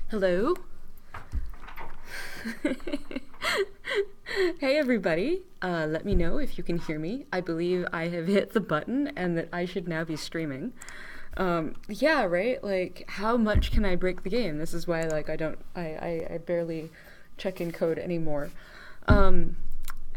Hello? Hey everybody, let me know if you can hear me. I believe I have hit the button and that I should now be streaming. Yeah, right? Like, how much can I break the game? This is why, like, I barely check in code anymore. Um,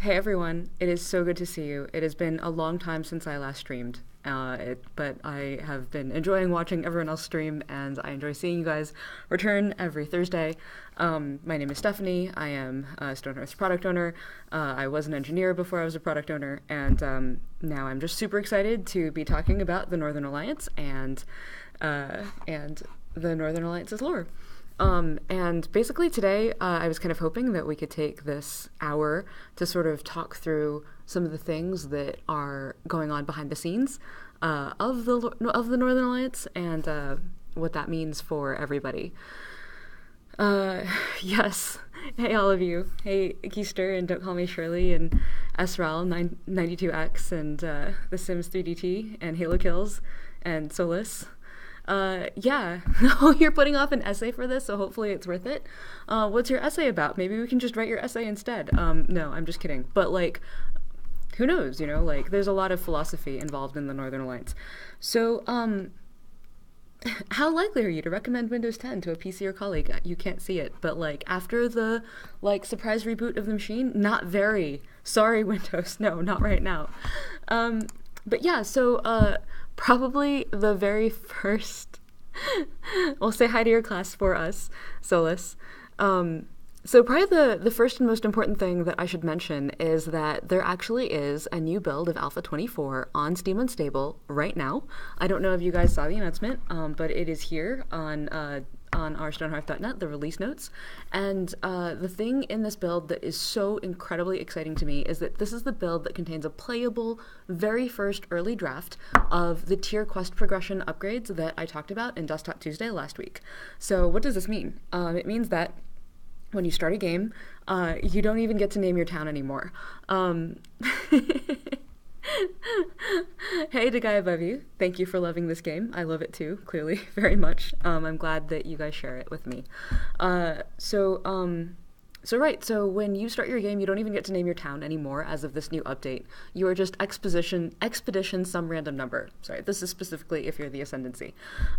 Hey everyone, it is so good to see you. It has been a long time since I last streamed, but I have been enjoying watching everyone else stream, and I enjoy seeing you guys return every Thursday. My name is Stephanie. I am Stonehearth's product owner. I was an engineer before I was a product owner, and now I'm just super excited to be talking about the Northern Alliance and the Northern Alliance's lore. And basically today, I was kind of hoping that we could take this hour to sort of talk through some of the things that are going on behind the scenes of the Northern Alliance and what that means for everybody. Uh, yes. Hey, all of you. Hey, Keister, and Don't Call Me Shirley, and SRAL 92X, and The Sims 3DT, and Halo Kills, and Solus. Yeah. Oh, you're putting off an essay for this, so hopefully it's worth it. What's your essay about? Maybe we can just write your essay instead. No, I'm just kidding. But, like, who knows, you know? Like, there's a lot of philosophy involved in the Northern Alliance. So, how likely are you to recommend Windows 10 to a PC or colleague? You can't see it, but, like, after the, like, surprise reboot of the machine, not very. Sorry, Windows. No, not right now. But yeah, so, probably the very first, we'll say hi to your class for us, Solus. So probably the first and most important thing that I should mention is that there actually is a new build of Alpha 24 on Steam Unstable right now. I don't know if you guys saw the announcement, but it is here on our Stonehearth.net, the release notes. And the thing in this build that is so incredibly exciting to me is that this is the build that contains a playable, very first early draft of the tier quest progression upgrades that I talked about in Desktop Tuesday last week. So what does this mean? It means that when you start a game, you don't even get to name your town anymore. Hey, the guy above you. Thank you for loving this game. I love it too, clearly, very much. I'm glad that you guys share it with me. So when you start your game, you don't even get to name your town anymore as of this new update. You are just expedition some random number. Sorry, this is specifically if you're the Ascendency.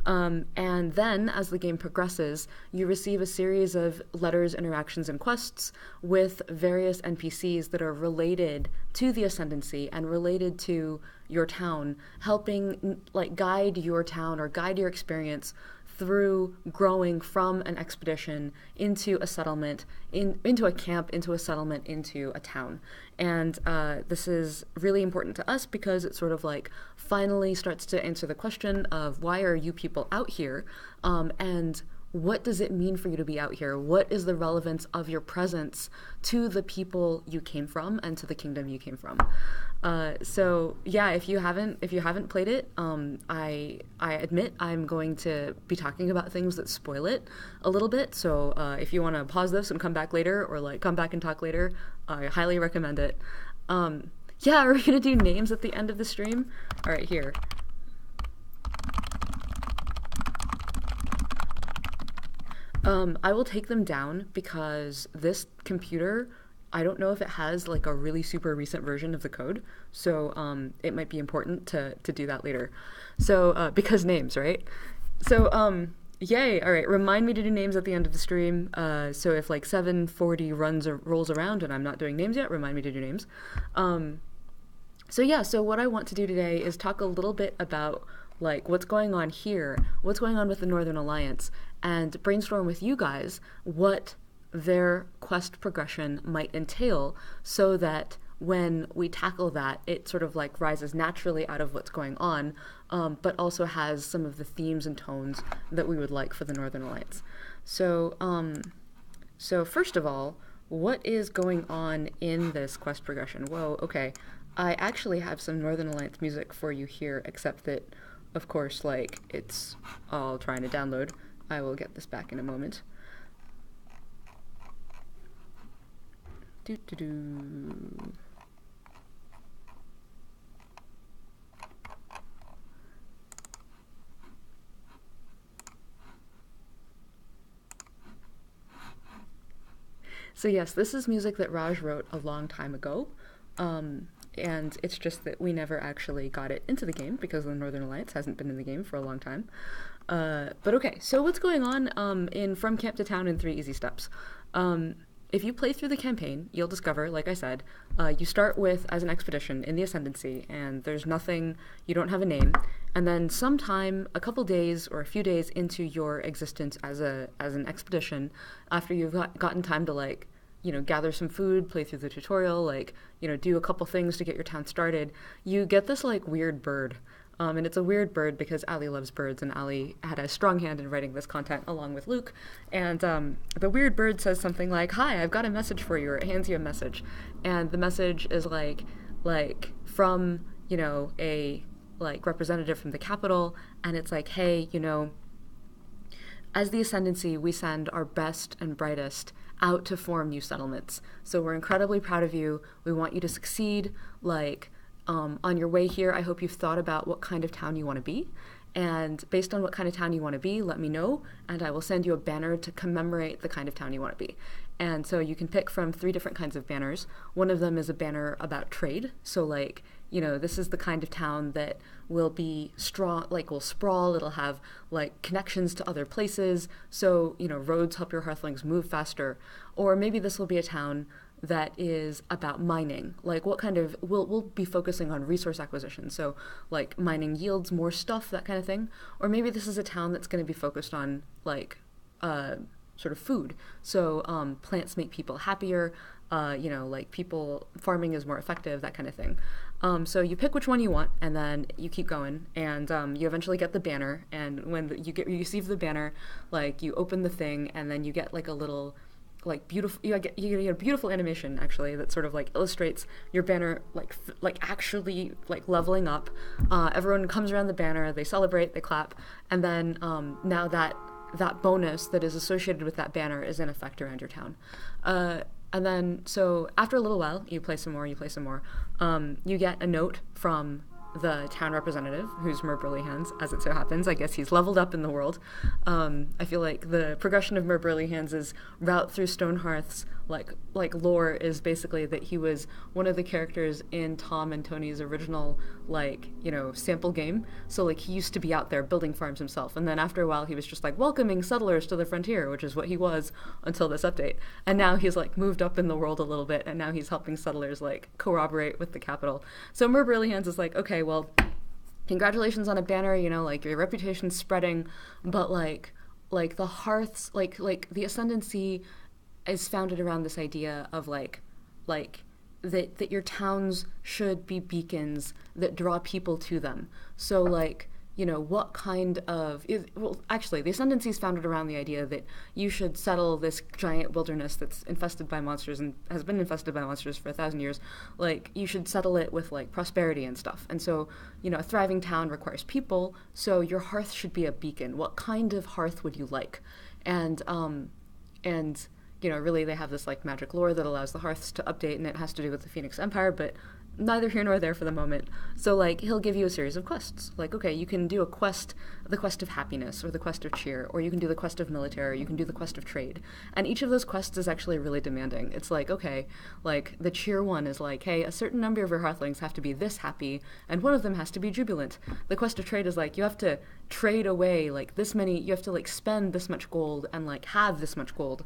And then, as the game progresses, you receive a series of letters, interactions, and quests with various NPCs that are related to the Ascendancy and related to your town, helping like guide your town or guide your experience through growing from an expedition into a settlement, into a camp, into a settlement, into a town. And this is really important to us because it sort of like finally starts to answer the question of why are you people out here, and what does it mean for you to be out here? What is the relevance of your presence to the people you came from and to the kingdom you came from? So yeah, if you haven't played it, I admit I'm going to be talking about things that spoil it a little bit. So if you want to pause this and come back later, or like come back and talk later, I highly recommend it. Yeah, are we gonna do names at the end of the stream? All right, here. I will take them down because this computer, I don't know if it has like a really super recent version of the code, so it might be important to do that later. So because names, right? So yay! All right, remind me to do names at the end of the stream. So if like 7:40 rolls around and I'm not doing names yet, remind me to do names. So yeah, so what I want to do today is talk a little bit about like what's going on here, what's going on with the Northern Alliance, and brainstorm with you guys what their quest progression might entail so that when we tackle that, it sort of like rises naturally out of what's going on, but also has some of the themes and tones that we would like for the Northern Alliance. So, so first of all, what is going on in this quest progression? Whoa, okay. I actually have some Northern Alliance music for you here, except that, of course, like, it's all trying to download. I will get this back in a moment. Doo-doo-doo. So yes, this is music that Raj wrote a long time ago. And it's just that we never actually got it into the game because the Northern Alliance hasn't been in the game for a long time. But okay, so what's going on in From Camp to Town in 3 Easy Steps? If you play through the campaign, you'll discover, like I said, you start with as an expedition in the Ascendency, and there's nothing, you don't have a name, and then sometime, a couple days or a few days into your existence as an expedition, after you've gotten time to, like, you know, gather some food, play through the tutorial, like, you know, do a couple things to get your town started, you get this, like, weird bird. And it's a weird bird because Ali loves birds, and Ali had a strong hand in writing this content along with Luke. And the weird bird says something like, "Hi, I've got a message for you," or it hands you a message. And the message is like from, you know, a like representative from the capital, and it's like, "Hey, you know, as the Ascendency, we send our best and brightest out to form new settlements. So we're incredibly proud of you. We want you to succeed. Like, on your way here, I hope you've thought about what kind of town you want to be. And based on what kind of town you want to be, let me know, and I will send you a banner to commemorate the kind of town you want to be." And so you can pick from 3 different kinds of banners. One of them is a banner about trade. So, like, you know, this is the kind of town that will be strong, like, will sprawl. It'll have, like, connections to other places. So, you know, roads help your Hearthlings move faster. Or maybe this will be a town that is about mining. Like, what kind of, we'll be focusing on resource acquisition. So, like, mining yields more stuff, that kind of thing. Or maybe this is a town that's going to be focused on, like, sort of food. So, plants make people happier. You know, like, people, farming is more effective, that kind of thing. So you pick which one you want, and then you keep going, and you eventually get the banner. And when you receive the banner, like, you open the thing, and then you get, like, a little, like, beautiful, you get a beautiful animation, actually, that sort of, like, illustrates your banner, like actually, like, leveling up. Everyone comes around the banner, they celebrate, they clap, and then now that bonus that is associated with that banner is in effect around your town. And then, so after a little while, you play some more, you get a note from the town representative, who's Merburlyhands, as it so happens. I guess he's leveled up in the world. I feel like the progression of Merburlyhands' route through Stonehearth's like lore is basically that he was one of the characters in Tom and Tony's original, like, you know, sample game. So, like, he used to be out there building farms himself, and then after a while he was just, like, welcoming settlers to the frontier, which is what he was until this update. And now he's, like, moved up in the world a little bit, and now he's helping settlers, like, corroborate with the capital. So Merburlyhands is like, okay, well, congratulations on a banner, you know, like, your reputation's spreading, but like the hearths, like the Ascendency is founded around this idea of like that your towns should be beacons that draw people to them. So, like, you know, what kind of, well, actually, the Ascendency is founded around the idea that you should settle this giant wilderness that's infested by monsters and has been infested by monsters for 1,000 years. Like, you should settle it with, like, prosperity and stuff. And so, you know, a thriving town requires people, so your hearth should be a beacon. What kind of hearth would you like? And you know, really they have this, like, magic lore that allows the hearths to update, and it has to do with the Phoenix Empire, but neither here nor there for the moment. So, like, he'll give you a series of quests. Like, okay, you can do a quest, the quest of happiness, or the quest of cheer, or you can do the quest of military, or you can do the quest of trade. And each of those quests is actually really demanding. It's like, okay, like, the cheer one is like, hey, a certain number of your hearthlings have to be this happy, and one of them has to be jubilant. The quest of trade is like, you have to trade away, like, this many, you have to, like, spend this much gold and, like, have this much gold.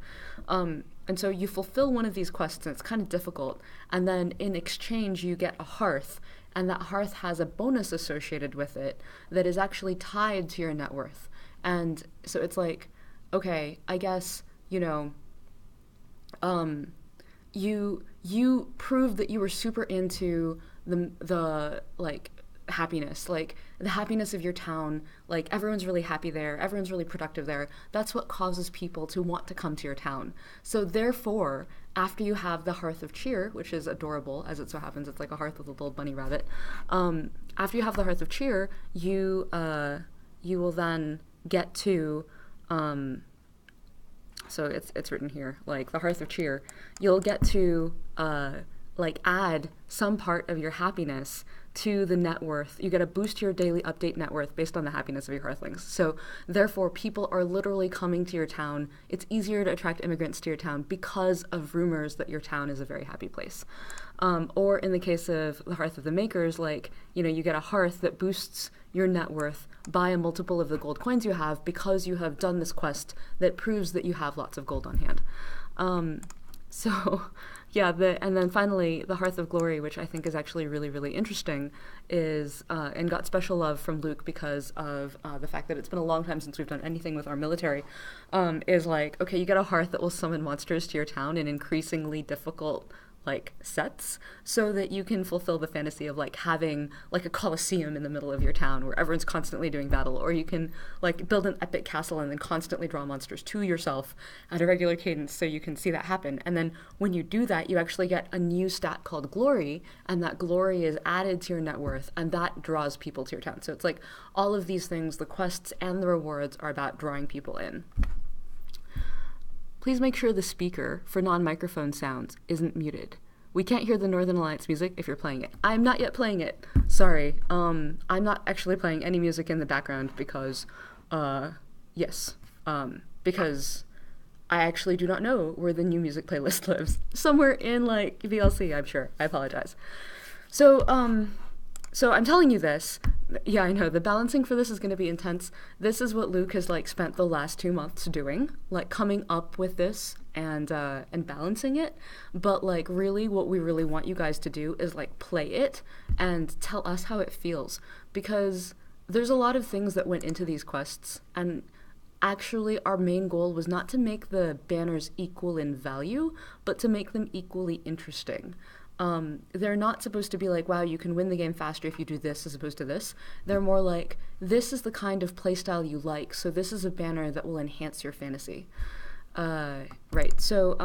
And so you fulfill one of these quests, and it's kind of difficult, and then in exchange you get a hearth, and that hearth has a bonus associated with it that is actually tied to your net worth. And so it's like, okay, I guess, you know, you proved that you were super into the like, happiness, like, the happiness of your town, like, everyone's really happy there, everyone's really productive there. That's what causes people to want to come to your town. So therefore, after you have the Hearth of Cheer, which is adorable, as it so happens, it's like a hearth with a little bunny rabbit, after you have the Hearth of Cheer, you will then get to, so it's written here, like, the Hearth of Cheer, you'll get to like add some part of your happiness to the net worth. You get a boost to your daily update net worth based on the happiness of your hearthlings. So therefore, people are literally coming to your town. It's easier to attract immigrants to your town because of rumors that your town is a very happy place. Or in the case of the Hearth of the Makers, like, you know, you get a hearth that boosts your net worth by a multiple of the gold coins you have because you have done this quest that proves that you have lots of gold on hand. So yeah, and then finally the Hearth of Glory, which I think is actually really, really interesting, is and got special love from Luke because of the fact that it's been a long time since we've done anything with our military, is like, okay, you get a hearth that will summon monsters to your town in increasingly difficult like sets so that you can fulfill the fantasy of like having like a coliseum in the middle of your town where everyone's constantly doing battle, or you can like build an epic castle and then constantly draw monsters to yourself at a regular cadence so you can see that happen. And then when you do that, you actually get a new stat called glory, and that glory is added to your net worth, and that draws people to your town. So it's like all of these things, the quests and the rewards, are about drawing people in. Please make sure the speaker for non-microphone sounds isn't muted. We can't hear the Northern Alliance music if you're playing it. I'm not yet playing it. Sorry. I'm not actually playing any music in the background because, because I actually do not know where the new music playlist lives. Somewhere in, like, VLC, I'm sure. I apologize. So I'm telling you this. Yeah, I know, the balancing for this is going to be intense. This is what Luke has, like, spent the last 2 months doing, like, coming up with this and balancing it. But, like, really what we really want you guys to do is, like, play it and tell us how it feels. Because there's a lot of things that went into these quests, and actually our main goal was not to make the banners equal in value, but to make them equally interesting. They're not supposed to be like, wow, you can win the game faster if you do this as opposed to this. They're more like, this is the kind of playstyle you like, so this is a banner that will enhance your fantasy. Right, so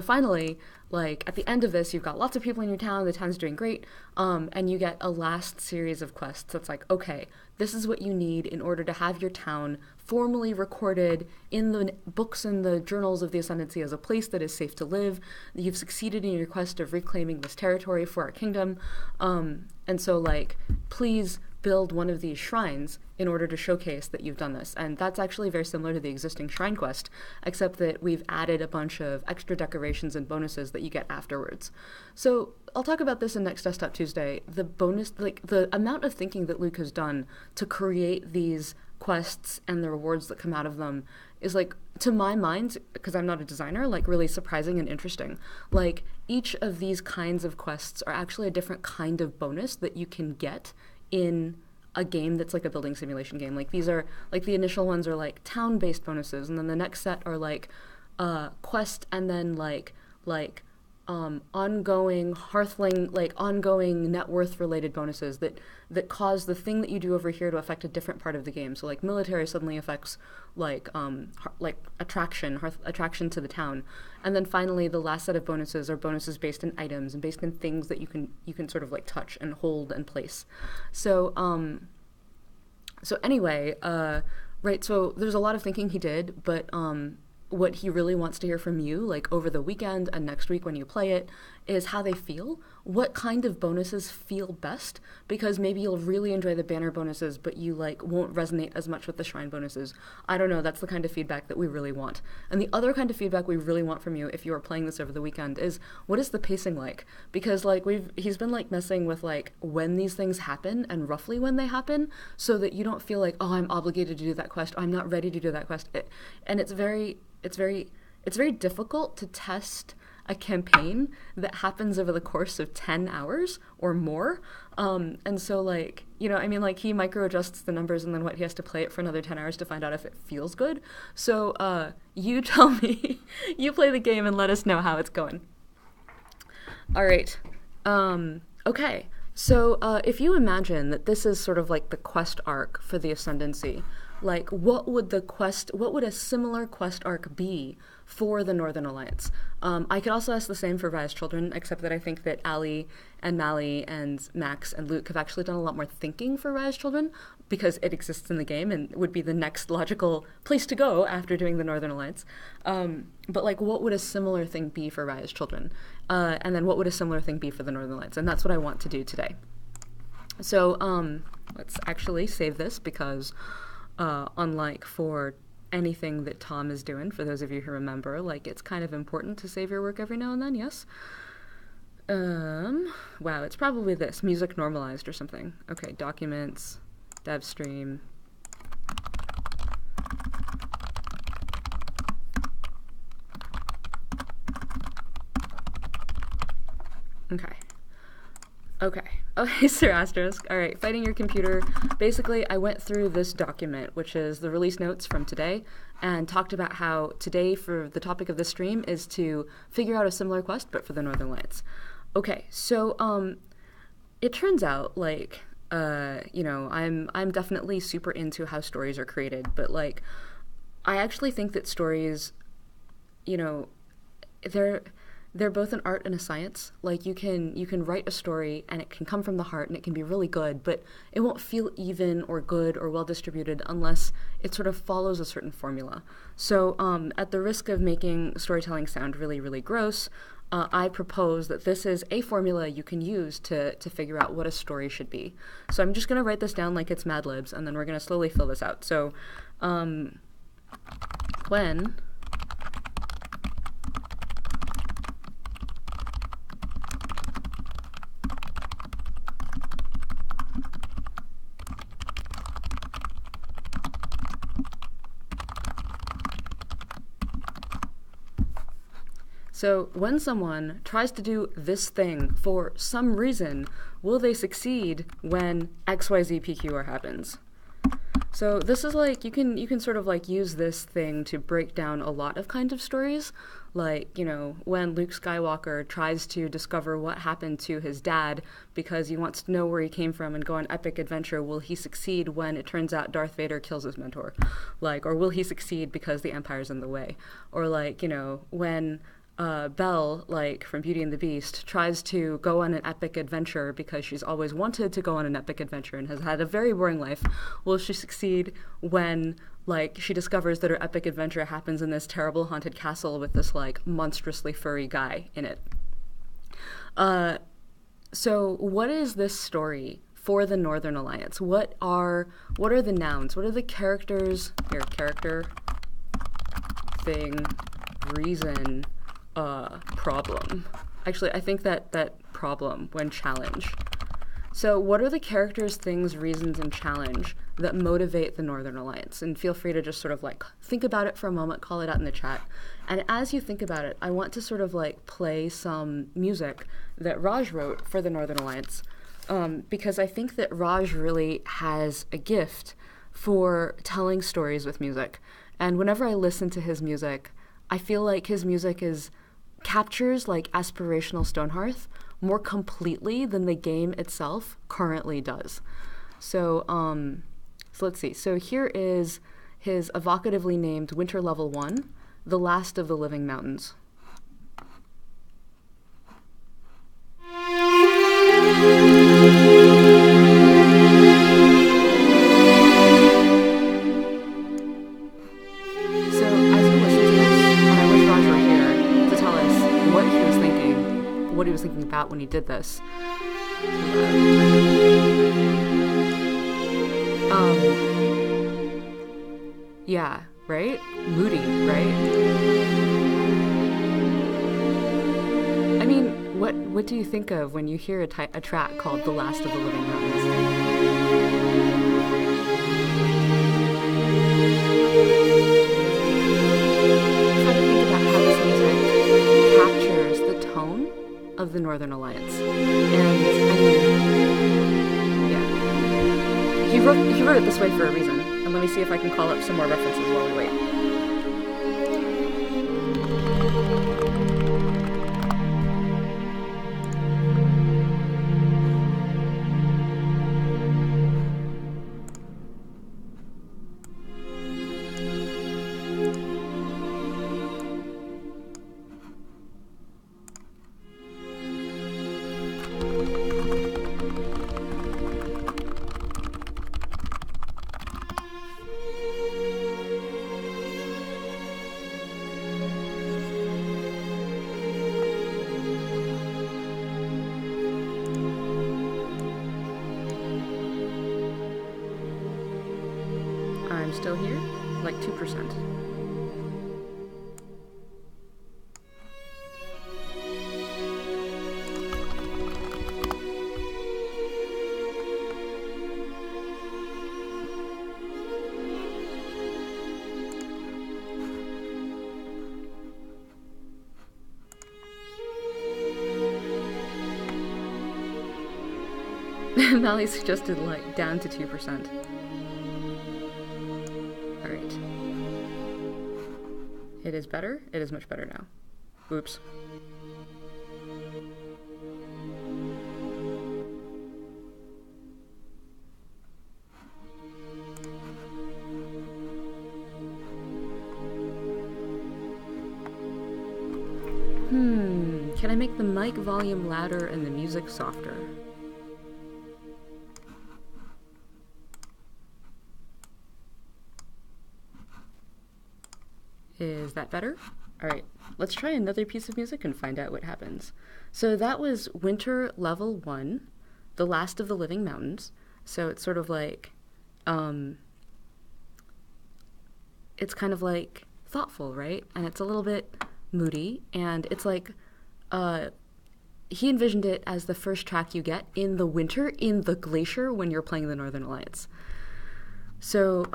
finally, like, at the end of this, you've got lots of people in your town, the town's doing great, and you get a last series of quests that's like, okay, this is what you need in order to have your town formally recorded in the books and the journals of the Ascendency as a place that is safe to live. You've succeeded in your quest of reclaiming this territory for our kingdom, and so, like, please build one of these shrines in order to showcase that you've done this. And that's actually very similar to the existing shrine quest, except that we've added a bunch of extra decorations and bonuses that you get afterwards. So I'll talk about this in Next Desktop Tuesday. The bonus, like, the amount of thinking that Luke has done to create these quests and the rewards that come out of them is, like, to my mind, because I'm not a designer, like, really surprising and interesting. Like, each of these kinds of quests are actually a different kind of bonus that you can get in a game that's like a building simulation game. Like, these are, like, the initial ones are like town-based bonuses, and then the next set are like quest, and then like ongoing hearthling, like ongoing net worth related bonuses that cause the thing that you do over here to affect a different part of the game. So like military suddenly affects like attraction to the town. And then finally the last set of bonuses are bonuses based in items and based in things that you can sort of like touch and hold and place. So anyway, right, so there's a lot of thinking he did, but what he really wants to hear from you, like over the weekend and next week when you play it, is how they feel. What kind of bonuses feel best? Because maybe you'll really enjoy the banner bonuses, but you like won't resonate as much with the shrine bonuses. I don't know, that's the kind of feedback that we really want. And the other kind of feedback we really want from you if you are playing this over the weekend is, what is the pacing like? Because like he's been like messing with like when these things happen and roughly when they happen, so that you don't feel like, oh, I'm obligated to do that quest, I'm not ready to do that quest. And it's very difficult to test a campaign that happens over the course of 10 hours or more. And so, like, you know, I mean, like, he micro adjusts the numbers and then he has to play it for another 10 hours to find out if it feels good. So you tell me, you play the game and let us know how it's going. All right. Okay. So if you imagine that this is sort of like the quest arc for the Ascendency, like what would a similar quest arc be for the Northern Alliance? I could also ask the same for Rise Children, except that I think that Ali and Mally and Max and Luke have actually done a lot more thinking for Rise Children because it exists in the game and would be the next logical place to go after doing the Northern Alliance. But like, what would a similar thing be for Rise Children? And then what would a similar thing be for the Northern Alliance? And that's what I want to do today. So let's actually save this because unlike for anything that Tom is doing, for those of you who remember, like it's kind of important to save your work every now and then, yes? Wow, it's probably this, music normalized or something. Okay, documents, dev stream. Okay, Sir Asterisk. All right, fighting your computer. Basically, I went through this document, which is the release notes from today, and talked about how today, for the topic of this stream, is to figure out a similar quest, but for the Northern Lights. Okay, so it turns out, like, you know, I'm definitely super into how stories are created, but like, I actually think that stories, you know, they're both an art and a science. Like you can write a story and it can come from the heart and it can be really good, but it won't feel even or good or well distributed unless it sort of follows a certain formula. So at the risk of making storytelling sound really, really gross, I propose that this is a formula you can use to figure out what a story should be. So I'm just going to write this down like it's Mad Libs, and then we're going to slowly fill this out. So when So when someone tries to do this thing for some reason, will they succeed when XYZ PQR happens? So this is like, you can sort of like use this thing to break down a lot of kinds of stories. Like, you know, when Luke Skywalker tries to discover what happened to his dad because he wants to know where he came from and go on epic adventure, will he succeed when it turns out Darth Vader kills his mentor? Like, or will he succeed because the Empire's in the way? Or like, you know, when Belle, like from Beauty and the Beast, tries to go on an epic adventure because she's always wanted to go on an epic adventure and has had a very boring life. Will she succeed when, like, she discovers that her epic adventure happens in this terrible haunted castle with this, like, monstrously furry guy in it? So what is this story for the Northern Alliance? What are the nouns? What are the characters? Here, character, thing, reason, problem. Actually, I think that problem when challenge. So what are the characters, things, reasons, and challenge that motivate the Northern Alliance? And feel free to just sort of like think about it for a moment, call it out in the chat. And as you think about it, I want to sort of like play some music that Raj wrote for the Northern Alliance, because I think that Raj really has a gift for telling stories with music. And whenever I listen to his music, I feel like his music captures like aspirational Stonehearth more completely than the game itself currently does. So let's see. So here is his evocatively named Winter Level 1, The Last of the Living Mountains. What he was thinking about when he did this. Yeah, right? Moody, right? I mean, what do you think of when you hear a track called The Last of the Living Mountains? Try to think about how this music captures the tone of the Northern Alliance. And I mean, yeah. He wrote it this way for a reason. And let me see if I can call up some more references while we wait. still here? Like 2%. Mally suggested like down to 2%. Alright. It is better? It is much better now. Oops. Can I make the mic volume louder and the music softer? Is that better? Alright, let's try another piece of music and find out what happens. So that was Winter Level 1, The Last of the Living Mountains. So it's sort of like, it's kind of like thoughtful, right? And it's a little bit moody, and it's like, he envisioned it as the first track you get in the winter, in the glacier, when you're playing the Northern Alliance. So,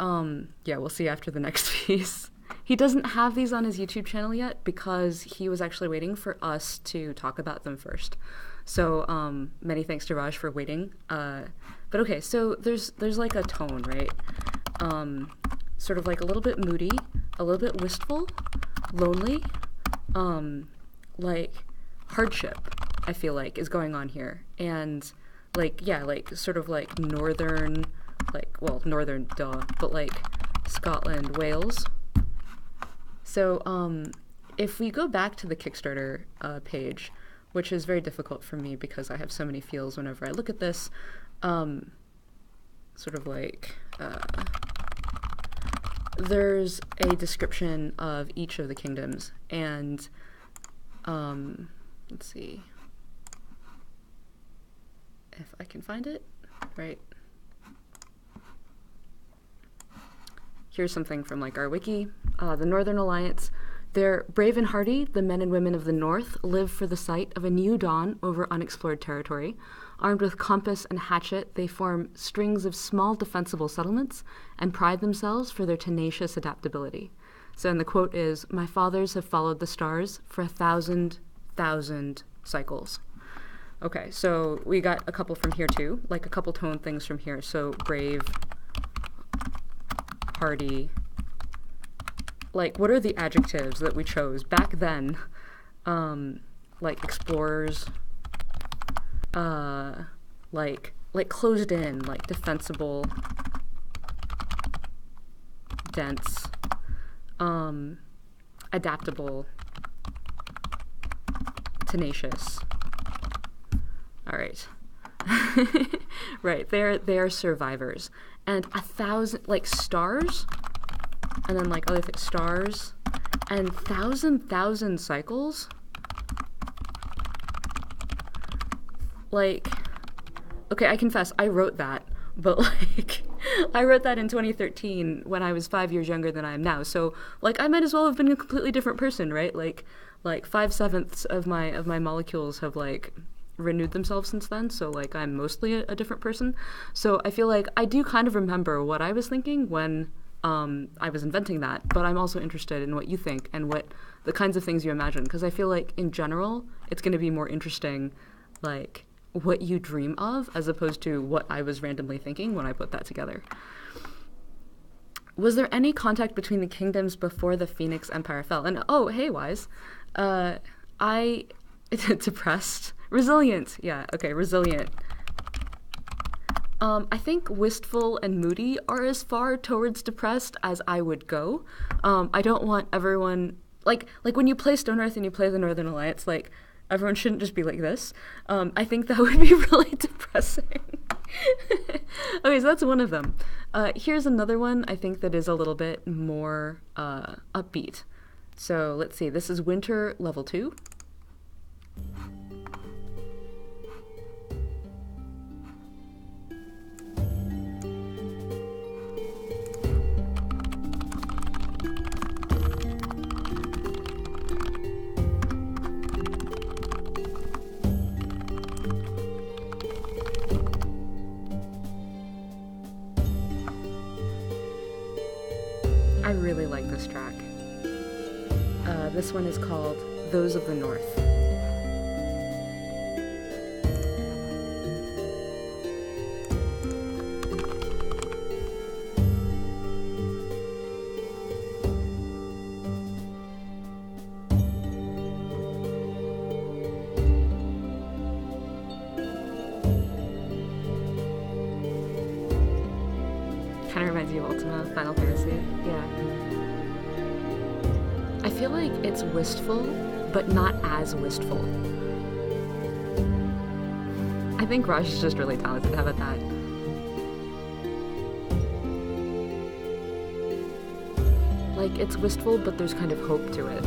yeah, we'll see after the next piece. He doesn't have these on his YouTube channel yet because he was actually waiting for us to talk about them first. So, many thanks to Raj for waiting. But okay, so there's like a tone, right? Sort of like a little bit moody, a little bit wistful, lonely, like hardship, I feel like, is going on here. And like, yeah, like sort of like northern, like, well, northern, duh, but like Scotland, Wales. So if we go back to the Kickstarter page, which is very difficult for me because I have so many feels whenever I look at this, sort of like, there's a description of each of the kingdoms, and let's see if I can find it, right? Here's something from like our wiki. The Northern Alliance. They're brave and hardy. The men and women of the North live for the sight of a new dawn over unexplored territory. Armed with compass and hatchet, they form strings of small defensible settlements and pride themselves for their tenacious adaptability. So, and the quote is, "My fathers have followed the stars for 1,000,000 cycles." Okay, so we got a couple from here too, like a couple tone things from here. So brave, hardy. Like, what are the adjectives that we chose back then? Like explorers, like closed in, like defensible, dense, adaptable, tenacious. All right. Right, they are survivors. And 1,000, like stars, and then like other things, stars, and 1,000 cycles. Like, okay, I confess, I wrote that, but like, I wrote that in 2013 when I was 5 years younger than I am now. So like, I might as well have been a completely different person, right? Like 5/7 of my molecules have like renewed themselves since then. So like, I'm mostly a different person. So I feel like I do kind of remember what I was thinking when I was inventing that, but I'm also interested in what you think and what the kinds of things you imagine, because I feel like in general it's going to be more interesting like what you dream of as opposed to what I was randomly thinking when I put that together. Was there any contact between the kingdoms before the Phoenix Empire fell? And oh, hey Wise, I depressed, resilient, yeah, okay, resilient. I think wistful and moody are as far towards depressed as I would go. I don't want everyone, like when you play Stonehearth and you play the Northern Alliance, like, everyone shouldn't just be like this. I think that would be really depressing. Okay, so that's one of them. Here's another one I think that is a little bit more upbeat. So let's see, this is Winter Level 2. I really like this track. This one is called Those of the North. Kind of reminds you of Ultima, Final Fantasy. Yeah. I feel like it's wistful, but not as wistful. I think Raj is just really talented. How about that? Like, it's wistful, but there's kind of hope to it.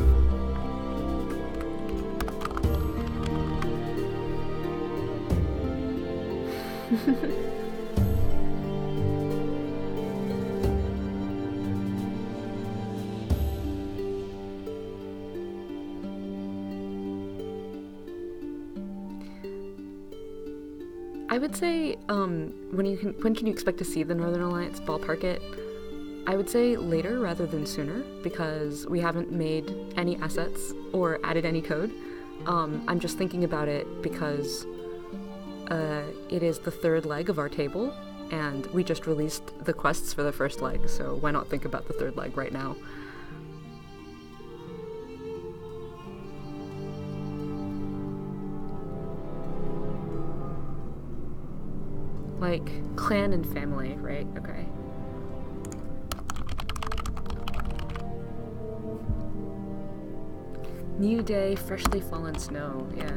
I would say, when can you expect to see the Northern Alliance? Ballpark it. I would say later rather than sooner, because we haven't made any assets or added any code. I'm just thinking about it because it is the third leg of our table, and we just released the quests for the first leg, so why not think about the third leg right now? Like, clan and family, right? Okay. New day, freshly fallen snow, yeah.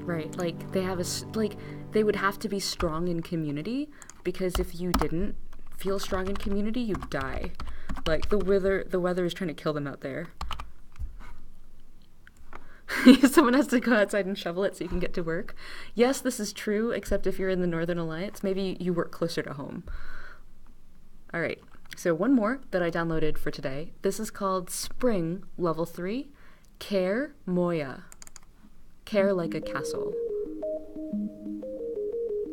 Right, like, they have they would have to be strong in community, because if you didn't feel strong in community, you'd die. Like, the weather is trying to kill them out there. Someone has to go outside and shovel it so you can get to work. Yes, this is true, except if you're in the Northern Alliance, maybe you work closer to home. Alright, so one more that I downloaded for today. This is called Spring Level 3, Care Moya. Care like a castle.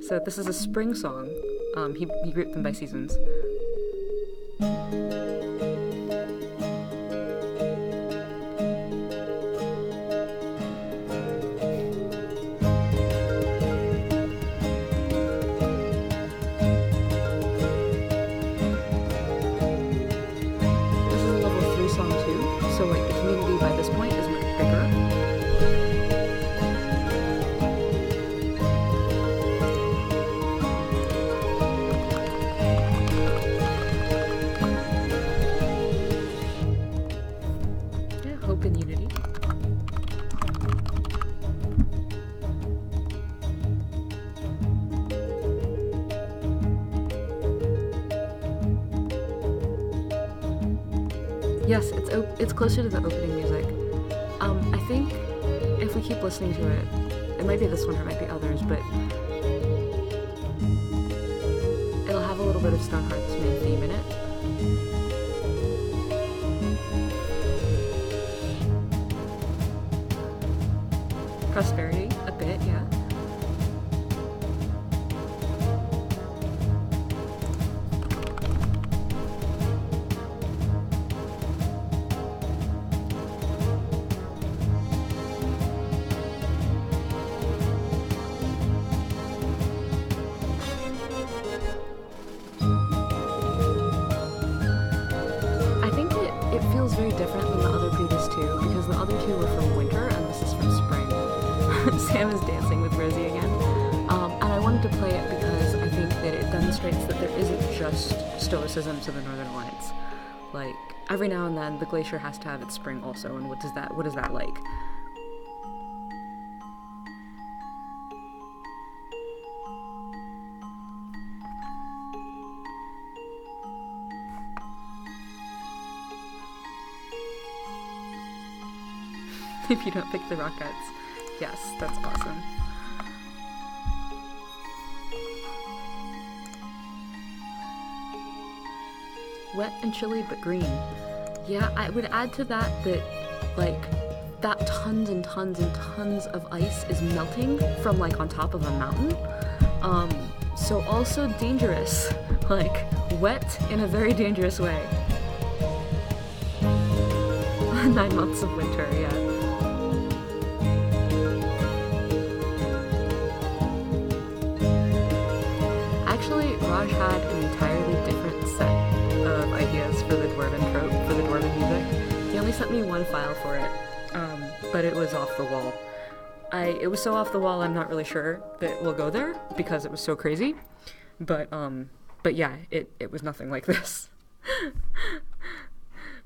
So this is a spring song. He grouped them by seasons. This is a level 3 song too, so like the community by this point is much bigger. And unity. Yes, it's closer to the opening music. I think if we keep listening to it, it might be this one or it might be others, but it'll have a little bit of Stonehearth's main theme in it. Prosperity, a bit, yeah. I think it feels very different than the other previous two, because the other two were from winter and this is from spring. Sam is dancing with Rosie again. And I wanted to play it because I think that it demonstrates that there isn't just stoicism to the Northern Alliance. Like, every now and then the glacier has to have its spring also, and what is that like? If you don't pick the rockets. Yes, that's awesome. Wet and chilly but green. Yeah, I would add to that like, that tons and tons and tons of ice is melting from, like, on top of a mountain. So also dangerous. Like, wet in a very dangerous way. 9 months of winter, yeah. Actually, Raj had an entirely different set of ideas for the Dwarven trope, for the Dwarven music. He only sent me one file for it, but it was off the wall. It was so off the wall, I'm not really sure that we'll go there, because it was so crazy. But yeah, it was nothing like this.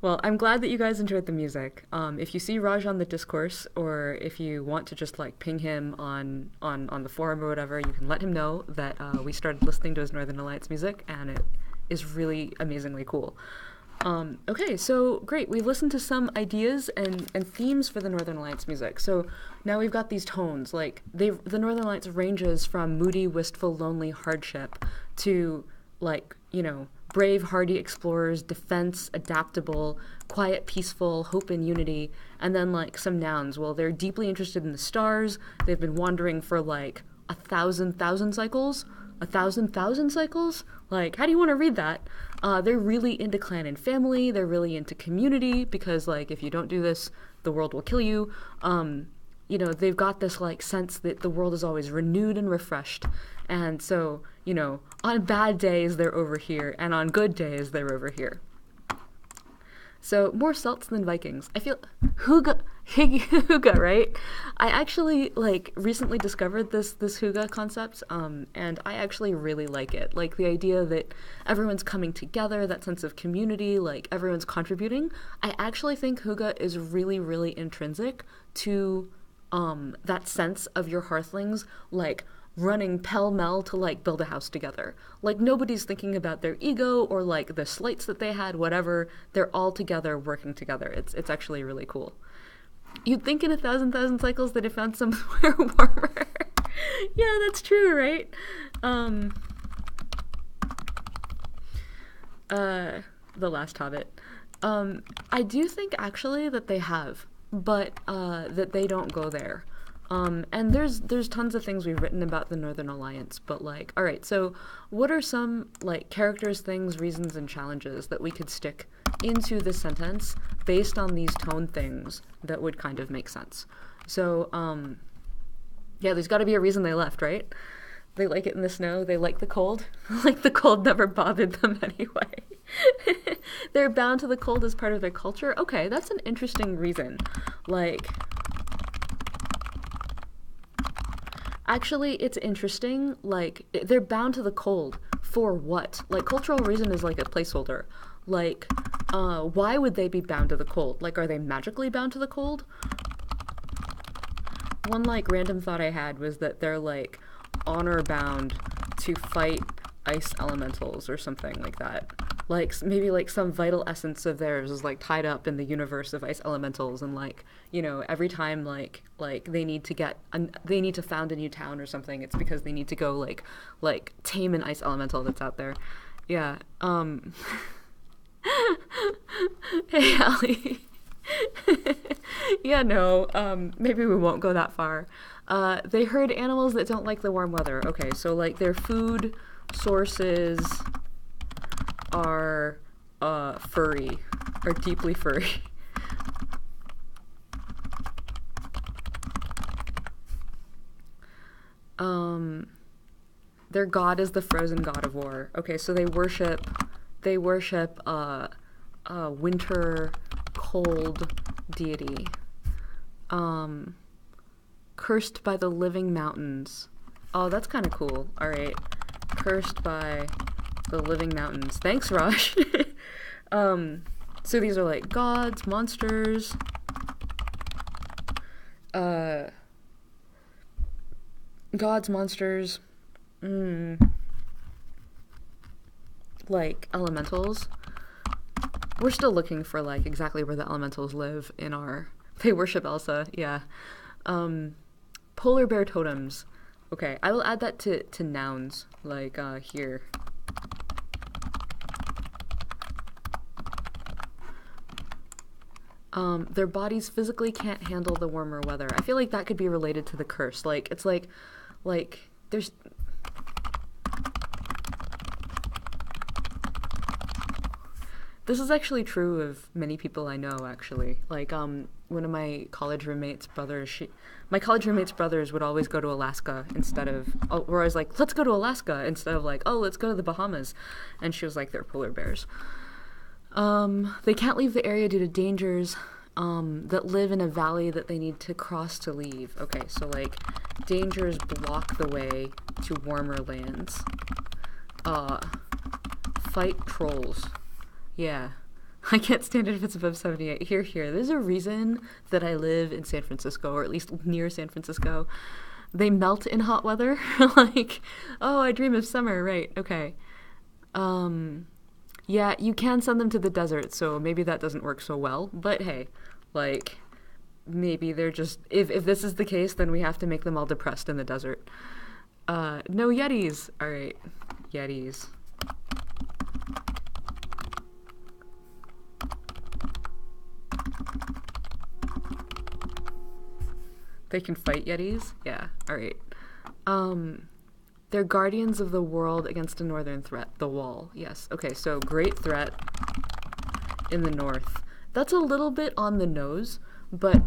Well, I'm glad that you guys enjoyed the music. If you see Raj on the discourse, or if you want to just, like, ping him on the forum or whatever, you can let him know that we started listening to his Northern Alliance music, and it is really amazingly cool. Okay, so great. We've listened to some ideas and themes for the Northern Alliance music. So now we've got these tones. Like, the Northern Alliance ranges from moody, wistful, lonely hardship to, like, you know, brave, hardy explorers, defense, adaptable, quiet, peaceful, hope and unity, and then, like, some nouns. Well, they're deeply interested in the stars. They've been wandering for, like, 1,000,000 cycles. 1,000,000 cycles? Like, how do you want to read that? They're really into clan and family. They're really into community, because, like, if you don't do this, the world will kill you. You know, they've got this, like, sense that the world is always renewed and refreshed. And so, you know, on bad days, they're over here, and on good days, they're over here. So, more Celts than Vikings. I feel... Hygge, right? I actually, like, recently discovered this Hygge concept, and I actually really like it. Like, the idea that everyone's coming together, that sense of community, like, everyone's contributing. I actually think Hygge is really, really intrinsic to that sense of your hearthlings, like, running pell-mell to, like, build a house together. Like, nobody's thinking about their ego or, like, the slights that they had, whatever. They're all together, working together. It's actually really cool. You'd think in 1,000 cycles that it found somewhere warmer. Yeah, that's true, right? The Last Hobbit. I do think, actually, that they have, but that they don't go there. And there's tons of things we've written about the Northern Alliance, but, like, all right, so what are some, like, characters, things, reasons, and challenges that we could stick into this sentence based on these tone things that would kind of make sense? So, yeah, there's got to be a reason they left, right? They like it in the snow, they like the cold. Like, the cold never bothered them anyway. They're bound to the cold as part of their culture. Okay, that's an interesting reason. Like... Actually, it's interesting, like, they're bound to the cold. For what? Like, cultural reason is, like, a placeholder. Like, why would they be bound to the cold? Like, are they magically bound to the cold? One, like, random thought I had was that they're, like, honor-bound to fight ice elementals or something like that. Like, maybe, like, some vital essence of theirs is, like, tied up in the universe of ice elementals, and, like, you know, every time, like they need to found a new town or something, it's because they need to go, like, tame an ice elemental that's out there. Yeah, Hey, Allie. Yeah, no, maybe we won't go that far. They herd animals that don't like the warm weather. Okay, so, like, their food sources are furry, are deeply furry. Their god is the frozen god of war. Okay, so they worship winter cold deity. Cursed by the living mountains. Oh, that's kind of cool. All right, cursed by the living mountains. Thanks, Raj. So these are, like, gods, monsters, like, elementals. We're still looking for, like, exactly where the elementals live in our... They worship Elsa, yeah. Polar bear totems. Okay, I will add that to nouns, like, here. Their bodies physically can't handle the warmer weather. I feel like that could be related to the curse. Like, it's like, there's... This is actually true of many people I know, actually. Like, one of my college roommates' brothers, my college roommate's brothers would always go to Alaska instead of, or I was like, let's go to Alaska instead of like, oh, let's go to the Bahamas. And she was like, they're polar bears. They can't leave the area due to dangers that live in a valley that they need to cross to leave. Okay, so like dangers block the way to warmer lands. Fight trolls. Yeah. I can't stand it if it's above 78. Here. There's a reason that I live in San Francisco, or at least near San Francisco. They melt in hot weather. Like, oh, I dream of summer. Right, okay. Yeah, you can send them to the desert, so maybe that doesn't work so well. But hey, like, maybe they're just... If this is the case, then we have to make them all depressed in the desert. No Yetis. All right, Yetis. They can fight Yetis? Yeah, alright. They're guardians of the world against a northern threat, the wall. Yes, okay, so great threat in the north. That's a little bit on the nose, but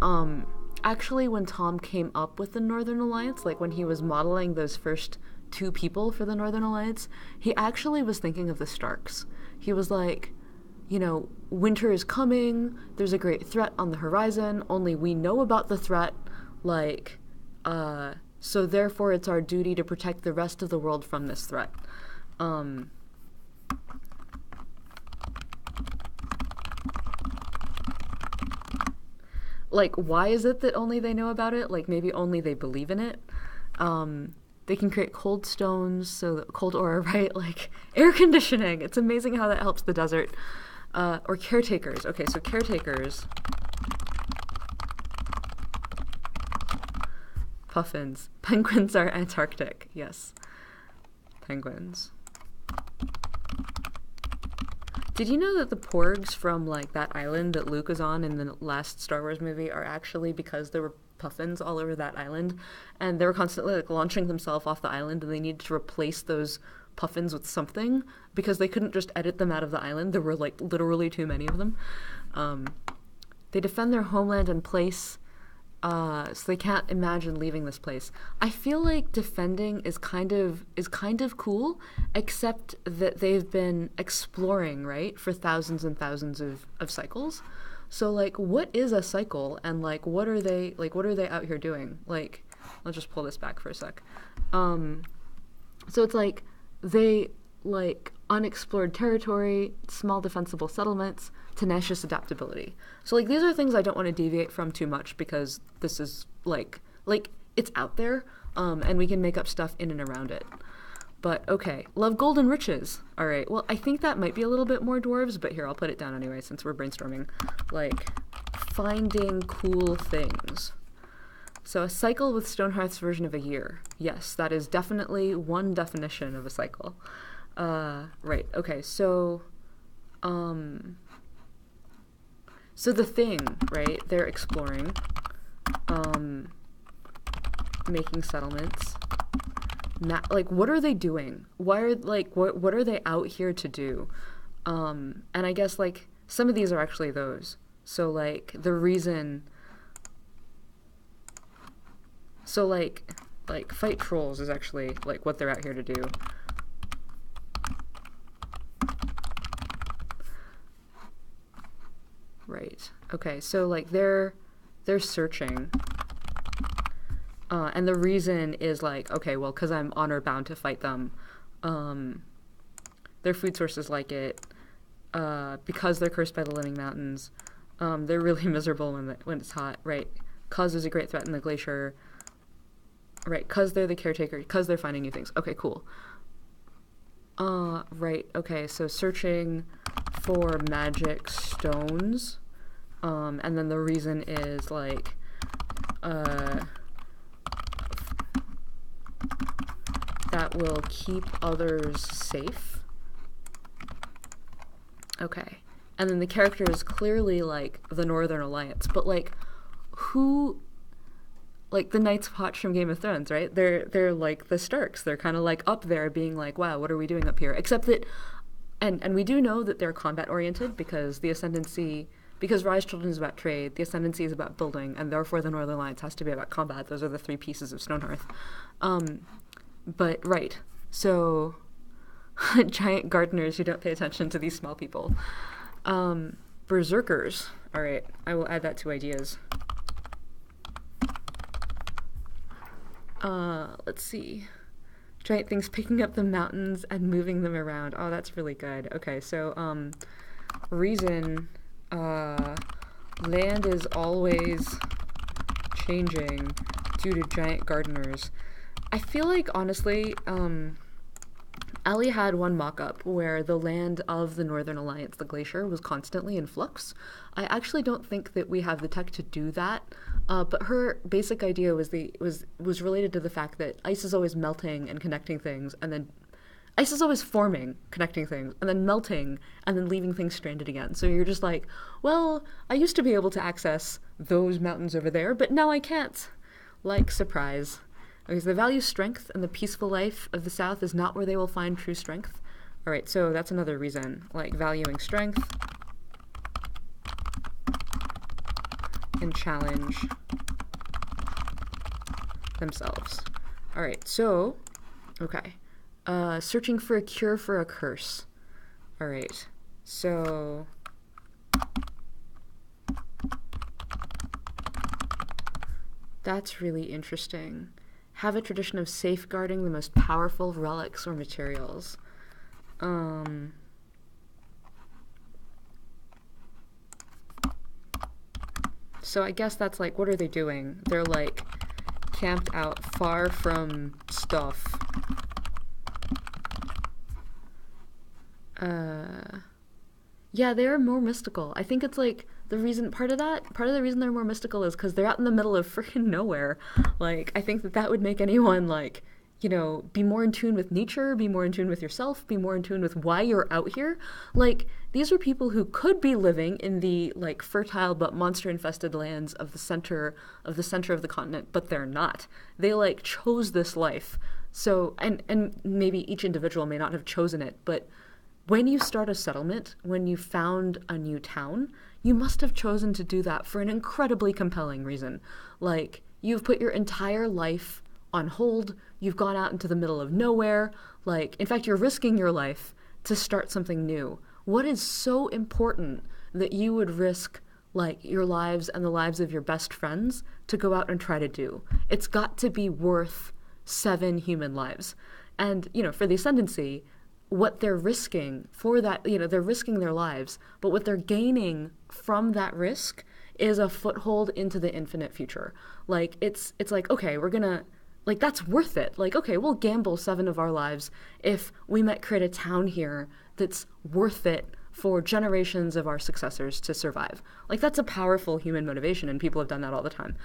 actually when Tom came up with the Northern Alliance, like when he was modeling those first 2 people for the Northern Alliance, he actually was thinking of the Starks. He was like, you know, winter is coming, there's a great threat on the horizon, only we know about the threat, like, so therefore it's our duty to protect the rest of the world from this threat. Like, why is it that only they know about it? Like, maybe only they believe in it. They can create cold stones, so cold aura, right? Like, air conditioning. It's amazing how that helps the desert. Or caretakers. Okay, so caretakers... Puffins. Penguins are Antarctic. Yes. Penguins. Did you know that the porgs from, like, that island that Luke was on in the last Star Wars movie are actually because there were puffins all over that island, and they were constantly, like, launching themselves off the island, and they needed to replace those puffins with something because they couldn't just edit them out of the island. There were, like, literally too many of them. They defend their homeland and place... so they can't imagine leaving this place. I feel like defending is kind of cool, except that they've been exploring, right, for thousands and thousands of cycles. So like, what is a cycle, and like, what are they out here doing? Like, I'll just pull this back for a sec. So it's like they like unexplored territory, small defensible settlements, tenacious adaptability. So like these are things I don't want to deviate from too much because this is like it's out there, and we can make up stuff in and around it. But okay, love gold and riches. All right, well I think that might be a little bit more dwarves, but here I'll put it down anyway since we're brainstorming. Like finding cool things. So a cycle with Stonehearth's version of a year. Yes, that is definitely one definition of a cycle. Right, okay, so the thing, right, they're exploring, making settlements, like, what are they doing? Why are, like, what are they out here to do? And I guess, like, some of these are actually those. So, like, the reason, so, like, fight trolls is actually, like, what they're out here to do. Right. Okay, so like they're searching, and the reason is like, okay, well, because I'm honor bound to fight them. Their food sources like it, because they're cursed by the living mountains. They're really miserable when it's hot, right? Cause there's a great threat in the glacier, right? Cause they're the caretaker, cause they're finding new things. Okay, cool. Right. Okay, so searching for magic stones. And then the reason is like, that will keep others safe. Okay. and then the character is clearly like the Northern Alliance, but like who, like the Night's Watch from Game of Thrones, right? They're like the Starks. They're kind of like up there being like, wow, what are we doing up here? Except that, and we do know that they're combat oriented because the Ascendency, because Rise Children is about trade, the Ascendency is about building, and therefore the Northern Alliance has to be about combat. Those are the three pieces of Stonehearth. But right, so giant gardeners who don't pay attention to these small people. Berserkers. All right, I will add that to ideas. Let's see. Giant things picking up the mountains and moving them around. Oh, that's really good. Okay, so, reason, land is always changing due to giant gardeners. I feel like, honestly, Ali had one mock-up where the land of the Northern Alliance, the glacier, was constantly in flux. I actually don't think that we have the tech to do that, but her basic idea was related to the fact that ice is always melting and connecting things, and then ice is always forming, connecting things, and then melting, and then leaving things stranded again. So you're just like, well, I used to be able to access those mountains over there, but now I can't. Like, surprise. Okay, so the value strength and the peaceful life of the South is not where they will find true strength. All right, so that's another reason, like valuing strength and challenge themselves. All right, so, okay. Searching for a cure for a curse. All right, so that's really interesting. Have a tradition of safeguarding the most powerful relics or materials. So I guess that's like, what are they doing? They're like camped out far from stuff. Yeah, they're more mystical. I think it's like part of the reason they're more mystical is because they're out in the middle of freaking nowhere. Like, I think that would make anyone, like, you know, be more in tune with nature, be more in tune with yourself, be more in tune with why you're out here. Like, these are people who could be living in the, like, fertile but monster-infested lands of the center of the continent, but they're not. They, like, chose this life. So, and maybe each individual may not have chosen it, but when you start a settlement, when you found a new town, you must have chosen to do that for an incredibly compelling reason. Like, you've put your entire life on hold, you've gone out into the middle of nowhere, like, in fact, you're risking your life to start something new. What is so important that you would risk, like, your lives and the lives of your best friends to go out and try to do? It's got to be worth 7 human lives. And, you know, for the Ascendency, what they're risking for that, you know, they're risking their lives, but what they're gaining from that risk is a foothold into the infinite future. Like, it's like, okay, we're gonna, like, that's worth it. Like, okay, we'll gamble 7 of our lives if we might create a town here that's worth it for generations of our successors to survive. Like, that's a powerful human motivation, and people have done that all the time.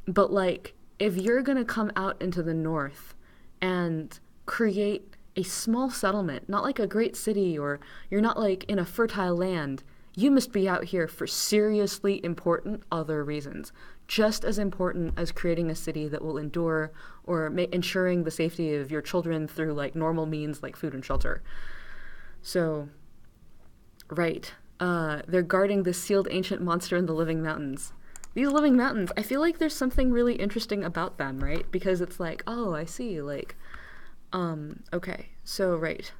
But, like, if you're gonna come out into the north and create a small settlement, not like a great city, or you're not like in a fertile land, you must be out here for seriously important other reasons. Just as important as creating a city that will endure, or ensuring the safety of your children through like normal means like food and shelter. So, right. They're guarding this sealed ancient monster in the living mountains. These living mountains, I feel like there's something really interesting about them, right? Because it's like, oh, I see, like, okay, so, right.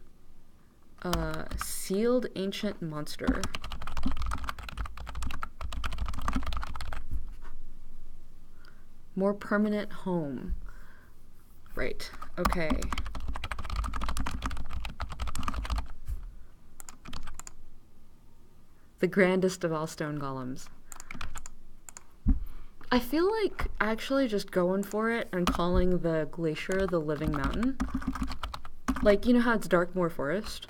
Sealed ancient monster. More permanent home. Right, okay. The grandest of all stone golems. I feel like actually just going for it and calling the glacier the living mountain. Like, you know how it's Darkmoor Forest?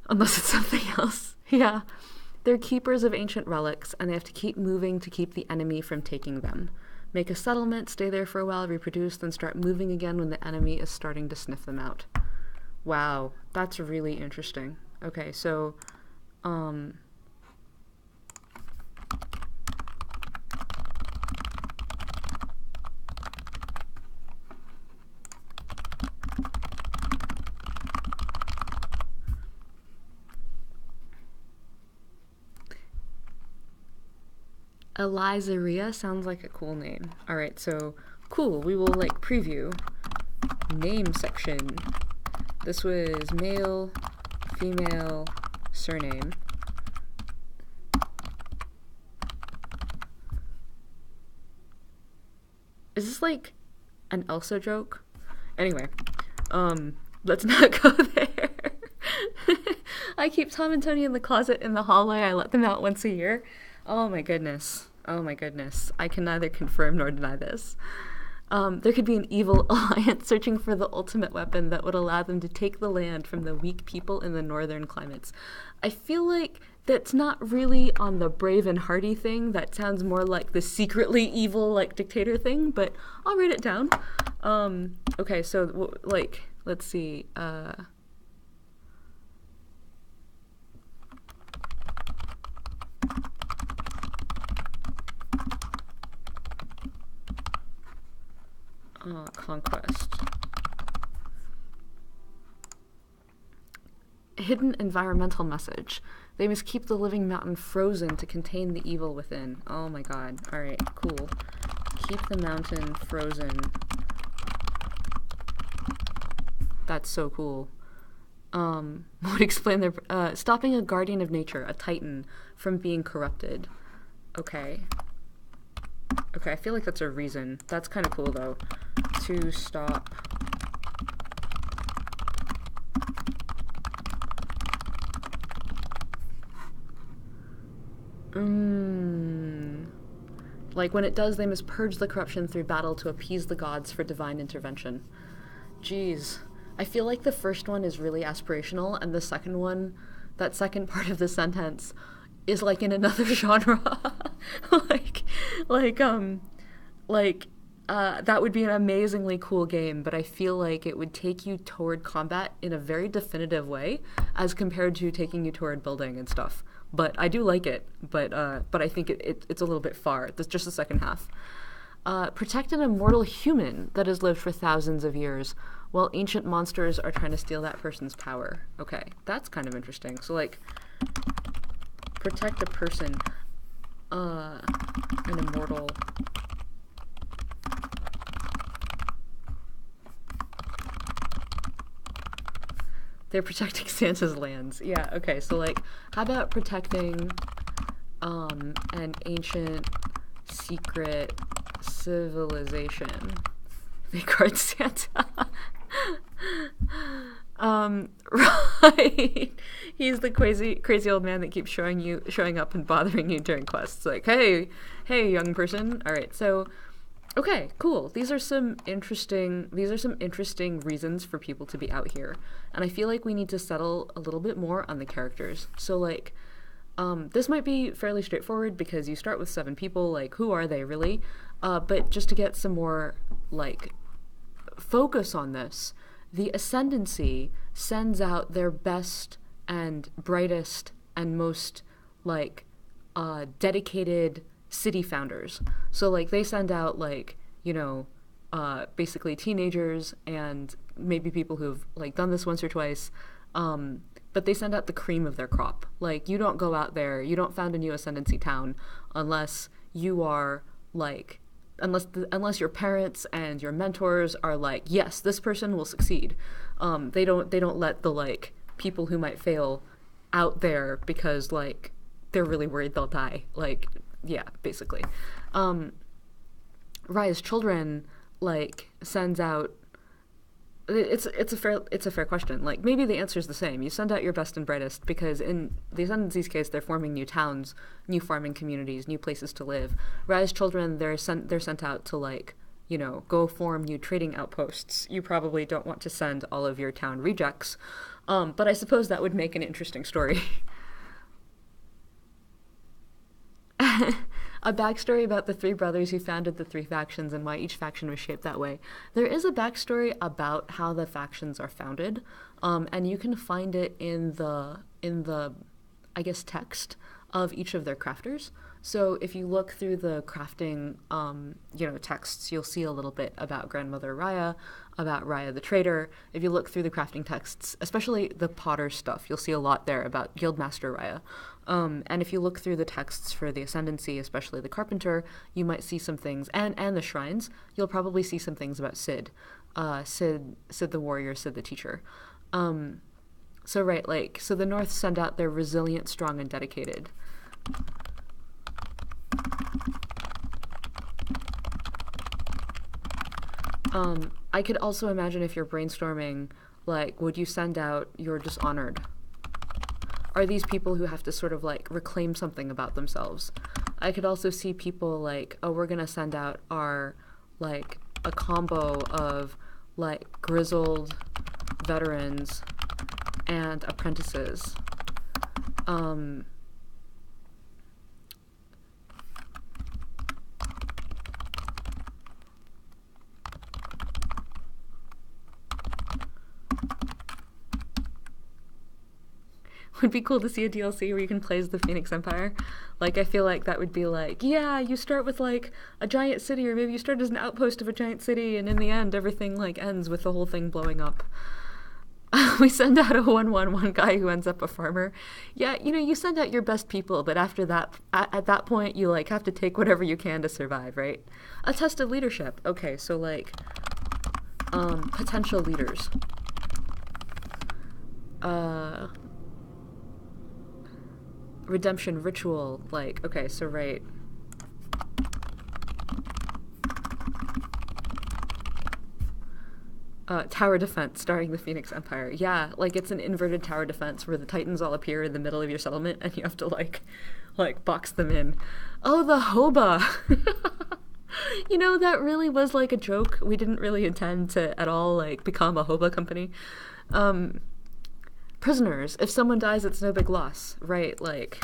Unless it's something else. Yeah. They're keepers of ancient relics, and they have to keep moving to keep the enemy from taking them. Make a settlement, stay there for a while, reproduce, then start moving again when the enemy is starting to sniff them out. Wow, that's really interesting. Okay, so, Elizaria sounds like a cool name. Alright, so, cool, we will, like, preview. Name section. This was male, female, surname. Is this like an Elsa joke? Anyway, let's not go there. I keep Tom and Tony in the closet in the hallway. I let them out once a year. Oh my goodness. Oh my goodness. I can neither confirm nor deny this. There could be an evil alliance searching for the ultimate weapon that would allow them to take the land from the weak people in the northern climates. I feel like that's not really on the brave and hardy thing. That sounds more like the secretly evil, like, dictator thing, but I'll write it down. Okay, so, like, let's see, conquest. Hidden environmental message. They must keep the living mountain frozen to contain the evil within. Oh my god. Alright, cool. Keep the mountain frozen. That's so cool. Would explain their... stopping a guardian of nature, a titan, from being corrupted. Okay. Okay, I feel like that's a reason. That's kind of cool, though. To stop... Like, when it does, they must purge the corruption through battle to appease the gods for divine intervention. Jeez. I feel like the first one is really aspirational, and the second one, that second part of the sentence, is, like, in another genre. That would be an amazingly cool game, but I feel like it would take you toward combat in a very definitive way, as compared to taking you toward building and stuff. But I do like it, but I think it's a little bit far. That's just the second half. Protect an immortal human that has lived for thousands of years, while ancient monsters are trying to steal that person's power. Okay, that's kind of interesting. So, like, protect a person, an immortal... They're protecting Santa's lands. Yeah, okay, so, like, how about protecting an ancient secret civilization? They guard Santa. Right. He's the crazy old man that keeps showing up and bothering you during quests. Like, hey, young person. All right, so... Okay, cool. These are some interesting reasons for people to be out here. And I feel like we need to settle a little bit more on the characters. So, like, this might be fairly straightforward because you start with 7 people, like, who are they really? But just to get some more, like, focus on this, the Ascendency sends out their best and brightest and most, like, dedicated city founders. So, like, they send out, like, you know, basically teenagers and maybe people who've, like, done this once or twice, but they send out the cream of their crop. Like, you don't go out there, you don't found a new Ascendency town unless you are, like, unless your parents and your mentors are like, yes, this person will succeed. They don't let the, like, people who might fail out there because, like, they're really worried they'll die. Like, yeah, basically. Rise Children, like, sends out... It's a fair question. Like, maybe the answer is the same. You send out your best and brightest because in the Ascendancy's case, they're forming new towns, new farming communities, new places to live. Rise Children, they're sent out to, like, you know, go form new trading outposts. You probably don't want to send all of your town rejects, but I suppose that would make an interesting story. a backstory about the three brothers who founded the three factions and why each faction was shaped that way. There is a backstory about how the factions are founded, and you can find it in the I guess text of each of their crafters. So if you look through the crafting, texts, you'll see a little bit about Grandmother Raya, about Raya the Trader. If you look through the crafting texts, especially the Potter stuff, you'll see a lot there about Guildmaster Raya. And if you look through the texts for the Ascendency, especially the Carpenter, you might see some things, and the shrines, you'll probably see some things about Sid. Sid the warrior, Sid the teacher. So the North send out their resilient, strong, and dedicated. I could also imagine if you're brainstorming, like, would you send out your dishonored? Are these people who have to sort of, like, reclaim something about themselves? I could also see people like, oh, we're gonna send out our, like, a combo of, like, grizzled veterans and apprentices. Would be cool to see a DLC where you can play as the Phoenix Empire. Like, I feel like that would be like, yeah, you start with, like, a giant city, or maybe you start as an outpost of a giant city, and in the end, everything, like, ends with the whole thing blowing up. We send out a 1-1-1 guy who ends up a farmer. Yeah, you send out your best people, but after that, at that point, you, like, have to take whatever you can to survive, right? A test of leadership. Okay, so, like, potential leaders. Redemption ritual, like, okay, so right. Tower defense starring the Phoenix Empire. Yeah, like, it's an inverted tower defense where the Titans all appear in the middle of your settlement and you have to, like box them in. Oh, the Hoba! That really was, like, a joke. We didn't really intend to at all, like, become a Hoba company. Prisoners. If someone dies, it's no big loss. Right, like...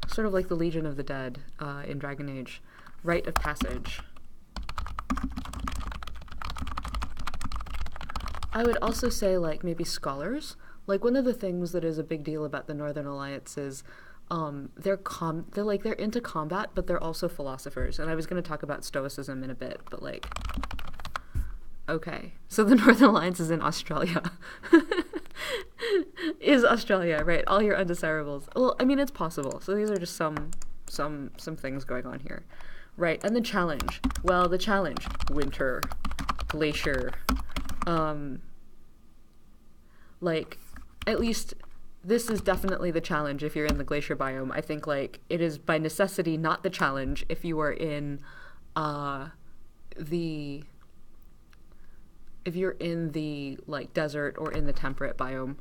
Sort of like the Legion of the Dead in Dragon Age. Rite of passage. I would also say, like, maybe scholars. Like, one of the things that is a big deal about the Northern Alliance is they're into combat, but they're also philosophers. And I was going to talk about Stoicism in a bit, but, like, okay. So the Northern Alliance is in Australia. Is Australia, right? All your undesirables. Well, I mean, it's possible. So these are just some things going on here. Right, and the challenge. Well, the challenge. Winter. Glacier. Like, at least... This is definitely the challenge if you're in the glacier biome. I think, like, it is by necessity not the challenge if you are in if you're in the, like, desert or in the temperate biome.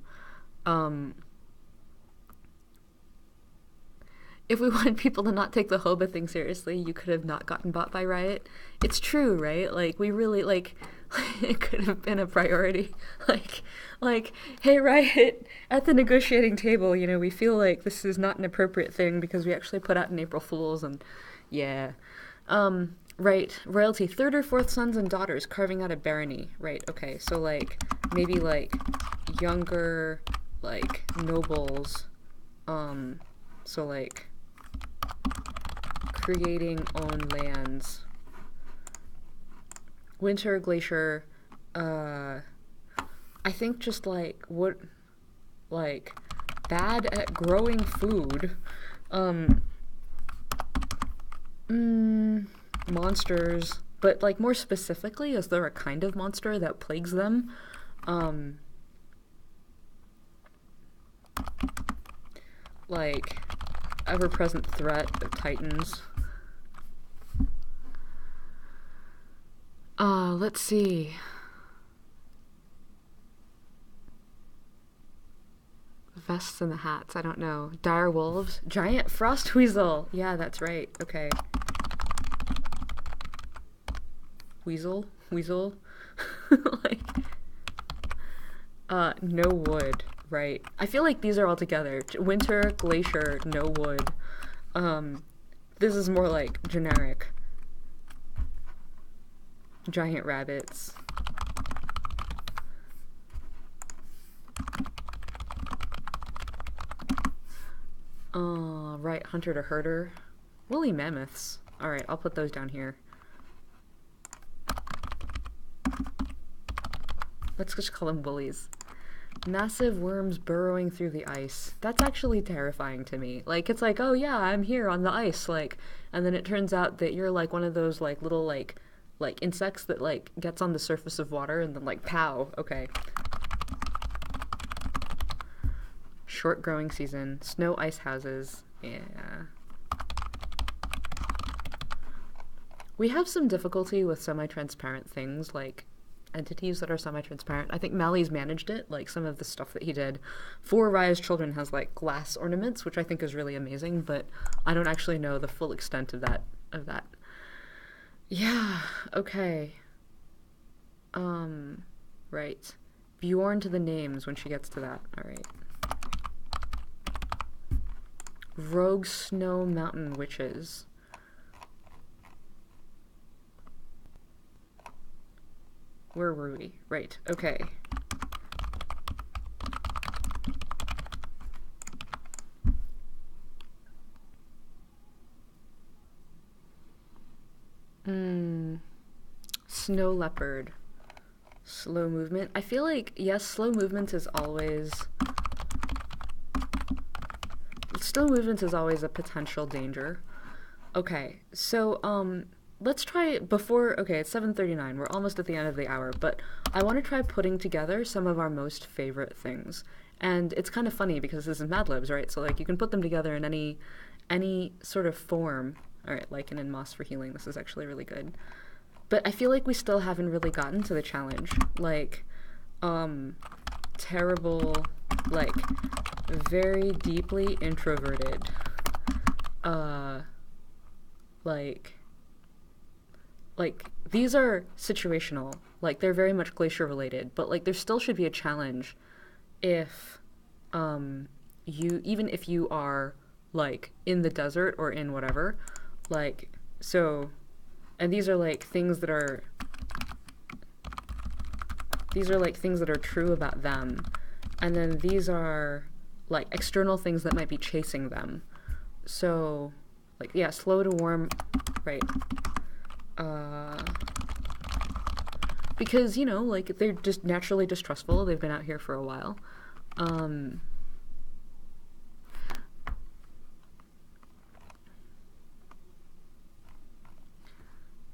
If we wanted people to not take the Hoba thing seriously, you could have not gotten bought by Riot. It's true, right? Like, we really, like, it could have been a priority. Like, hey, Riot, at the negotiating table, we feel like this is not an appropriate thing because we actually put out an April Fool's, and yeah. Right, royalty, third or fourth sons and daughters carving out a barony. Right, okay, so, like, maybe, like, younger, like, nobles, so, like, creating own lands. Winter, glacier, I think just, like, what, like, bad at growing food, monsters, but, like, more specifically, is there a kind of monster that plagues them? Like, ever-present threat of Titans. Let's see. Vests and the hats, I don't know. Dire wolves? Giant frost weasel! Yeah, that's right, okay. Weasel? Like, no wood. right. I feel like these are all together. Winter, glacier, no wood. This is more like generic. Giant rabbits. Right, hunter to herder. Woolly mammoths. Alright, I'll put those down here. Let's just call them woolies. Massive worms burrowing through the ice. That's actually terrifying to me. Like, it's like, oh yeah, I'm here on the ice, like, and then it turns out that you're like one of those like little like insects that like gets on the surface of water and then like pow. Okay. Short growing season. Snow ice houses. Yeah. We have some difficulty with semi-transparent things, like entities that are semi-transparent. I think Mally's managed it, like some of the stuff that he did for Raya's Children has like glass ornaments, which I think is really amazing, but I don't actually know the full extent of that. Yeah, okay. Right. Bjorn to the names when she gets to that. Alright. Rogue Snow Mountain Witches. Where were we? Right, okay. Snow leopard. Slow movement. I feel like, yes, slow movement is always... Slow movement is always a potential danger. Okay, so, let's try before, okay, it's 7:39, we're almost at the end of the hour, but I want to try putting together some of our most favorite things. And it's kind of funny because this is Mad Libs, right? So like you can put them together in any sort of form. Alright, lichen and moss for healing, this is actually really good. But I feel like we still haven't really gotten to the challenge. Like, terrible, like, very deeply introverted, like, these are situational. Like, they're very much glacier related, but, like, there still should be a challenge if, even if you are, like, in the desert or in whatever, like, so, and these are, like, things that are true about them, and then these are, like, external things that might be chasing them. So, like, yeah, slow to warm, right. Because, you know, like, they're just naturally distrustful. They've been out here for a while.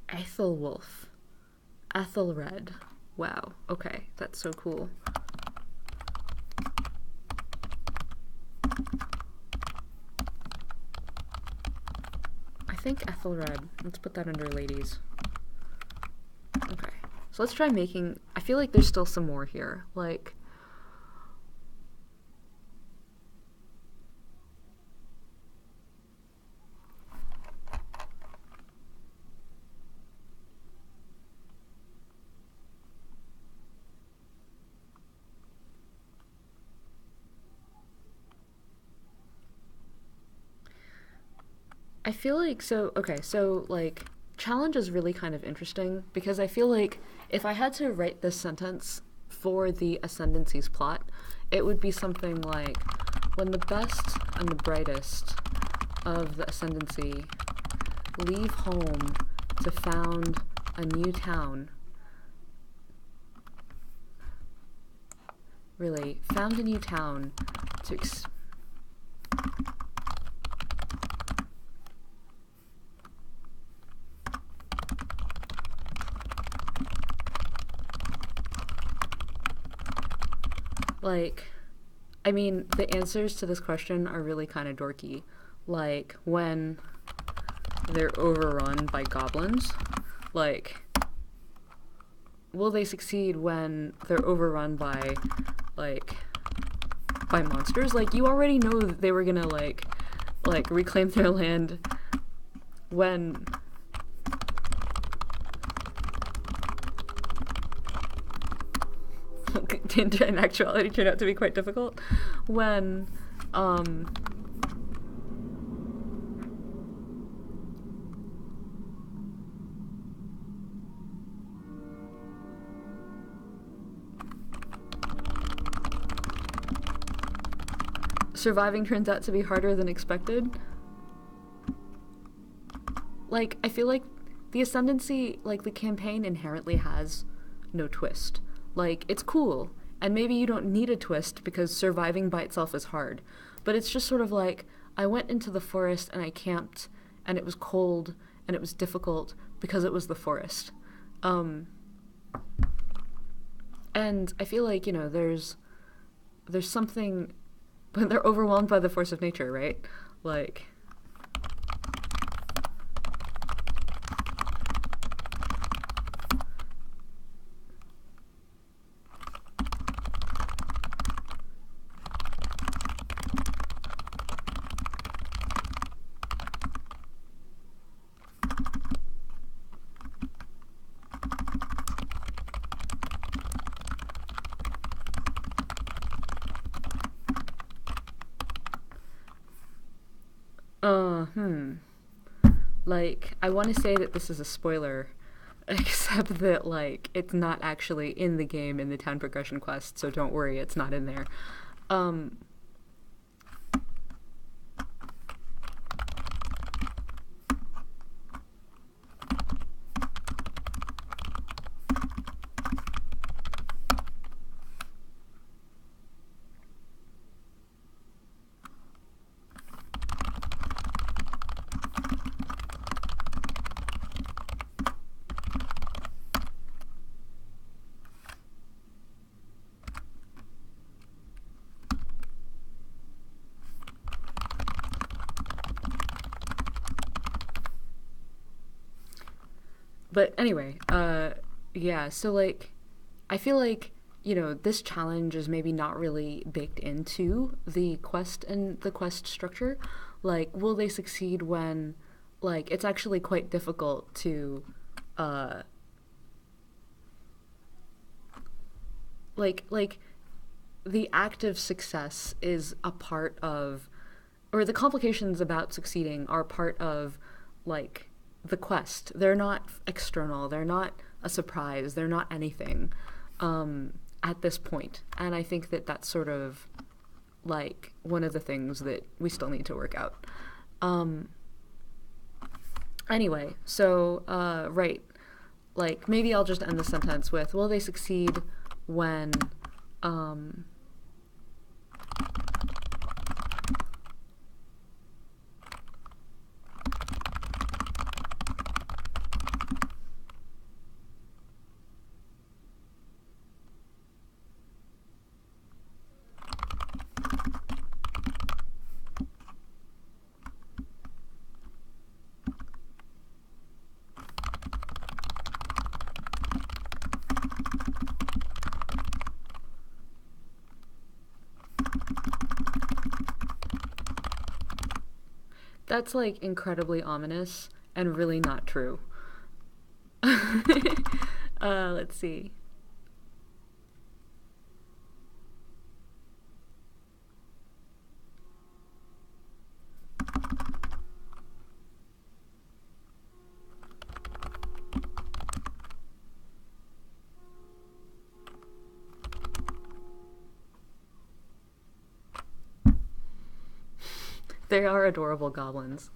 Ethelwolf. Ethelred. Wow. Okay, that's so cool. I think Ethelred. Let's put that under ladies. Okay. So let's try making... I feel like there's still some more here. Like... I feel like, so, okay, so, like, challenge is really kind of interesting, because I feel like if I had to write this sentence for the Ascendency's plot, it would be something like, when the best and the brightest of the Ascendancy leave home to found a new town, really, found a new town to like, I mean, the answers to this question are really kind of dorky. Like, when they're overrun by goblins, like, will they succeed when they're overrun by, like, by monsters? Like, you already know that they were gonna, like, reclaim their land when... in actuality turned out to be quite difficult when surviving turns out to be harder than expected. Like, I feel like the Ascendency, like, the campaign inherently has no twist. Like, it's cool, and maybe you don't need a twist because surviving by itself is hard. But it's just sort of like, I went into the forest and I camped, and it was cold, and it was difficult because it was the forest. And I feel like, you know, there's something, but they're overwhelmed by the force of nature, right? Like, like, I want to say that this is a spoiler, except that, like, it's not actually in the game in the town progression quest, so don't worry, it's not in there. But anyway, yeah, so, like, I feel like, you know, this challenge is maybe not really baked into the quest and the quest structure. Like, will they succeed when, like, it's actually quite difficult to, like, the act of success is a part of, or the complications about succeeding are part of, like, the quest. They're not external. They're not a surprise. They're not anything at this point. And I think that that's sort of, like, one of the things that we still need to work out. Anyway, so, right. Like, maybe I'll just end the sentence with, will they succeed when, that's, like, incredibly ominous and really not true. Let's see. They are adorable goblins.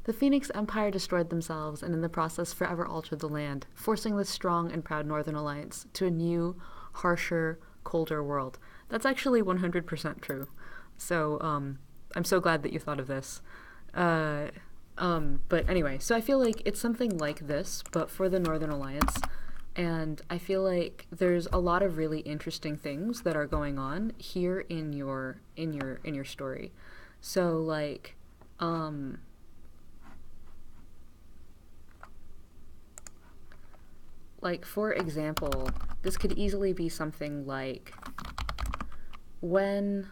The Phoenix Empire destroyed themselves and in the process forever altered the land, forcing the strong and proud Northern Alliance to a new, harsher, colder world. That's actually 100% true. So I'm so glad that you thought of this. But anyway, so I feel like it's something like this, but for the Northern Alliance. And I feel like there's a lot of really interesting things that are going on here in your story. So like for example, this could easily be something like when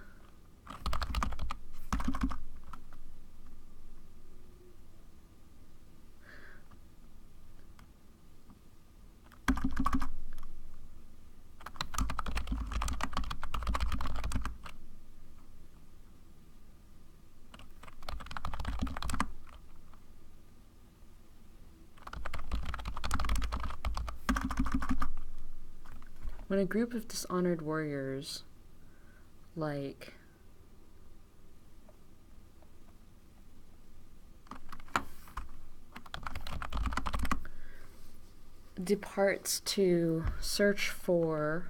a group of dishonored warriors, like, departs to search for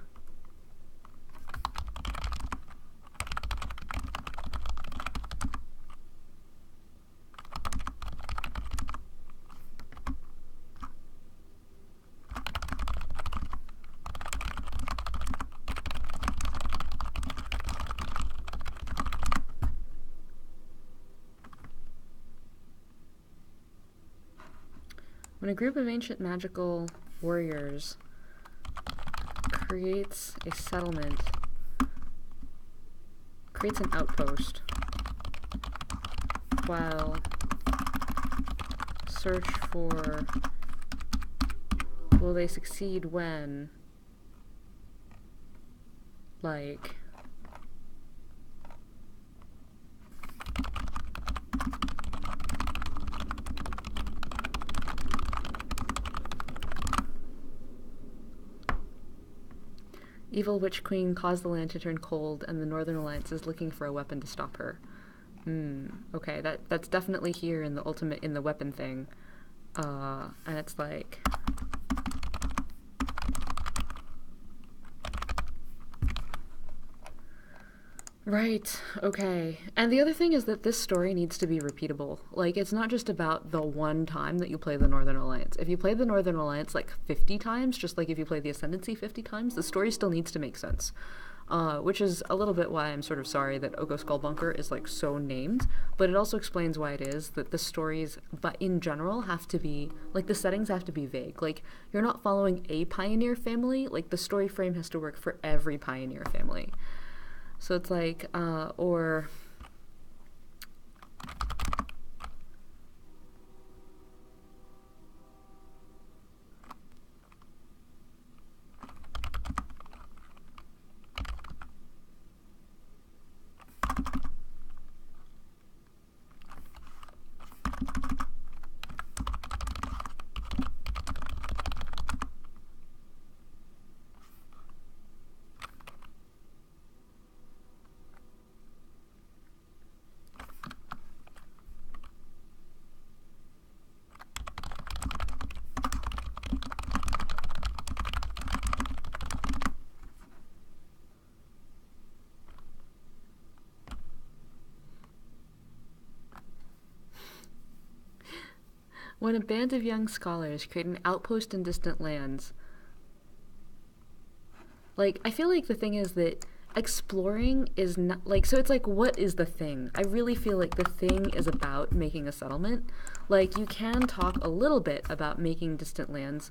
when a group of ancient magical warriors creates a settlement, creates an outpost, while search for, will they succeed when, like, Evil Witch Queen caused the land to turn cold, and the Northern Alliance is looking for a weapon to stop her. Okay, that's definitely here in the weapon thing. And it's like, right, okay. And the other thing is that this story needs to be repeatable. Like, it's not just about the one time that you play the Northern Alliance. If you play the Northern Alliance like 50 times, just like if you play the Ascendency 50 times, the story still needs to make sense. Which is a little bit why I'm sort of sorry that Ogo Skullbunker is like so named, but it also explains why it is that the stories, but in general, have to be, like, the settings have to be vague. Like, you're not following a pioneer family, like the story frame has to work for every pioneer family. So it's like, or when a band of young scholars create an outpost in distant lands. Like, I feel like the thing is that exploring is not, like, so it's like, what is the thing? I really feel like the thing is about making a settlement. Like, you can talk a little bit about making distant lands.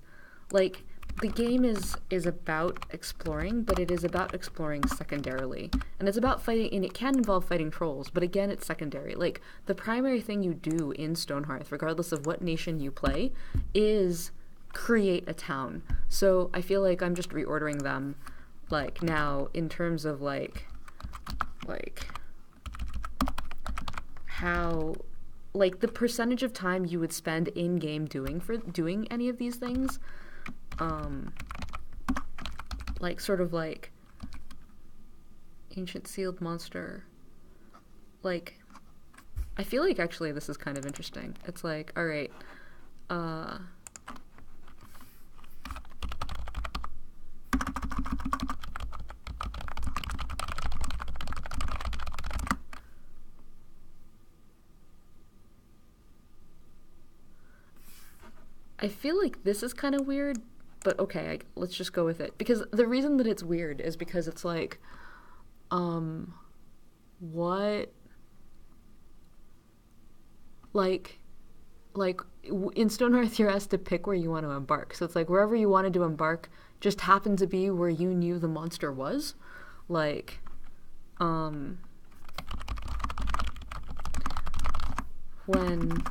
Like, the game is about exploring, but it is about exploring secondarily. And it's about fighting, and it can involve fighting trolls, but again, it's secondary. Like, the primary thing you do in Stonehearth, regardless of what nation you play, is create a town. So I feel like I'm just reordering them, like, now in terms of, like, how, like, the percentage of time you would spend in-game doing any of these things. Like, sort of like ancient sealed monster. Like, I feel like actually this is kind of interesting. It's like, all right, I feel like this is kind of weird, but okay, let's just go with it. Because the reason that it's weird is because it's like, what? Like, in Stonehearth, you're asked to pick where you want to embark. So it's like wherever you wanted to embark just happened to be where you knew the monster was. Like, when,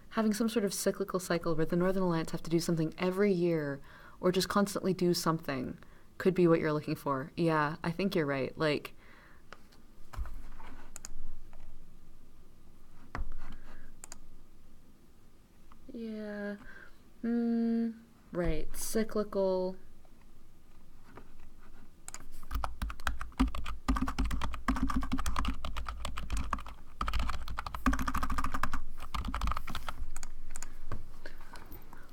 having some sort of cyclical cycle where the Northern Alliance have to do something every year or just constantly do something could be what you're looking for. Yeah, I think you're right. Like, yeah, right, cyclical.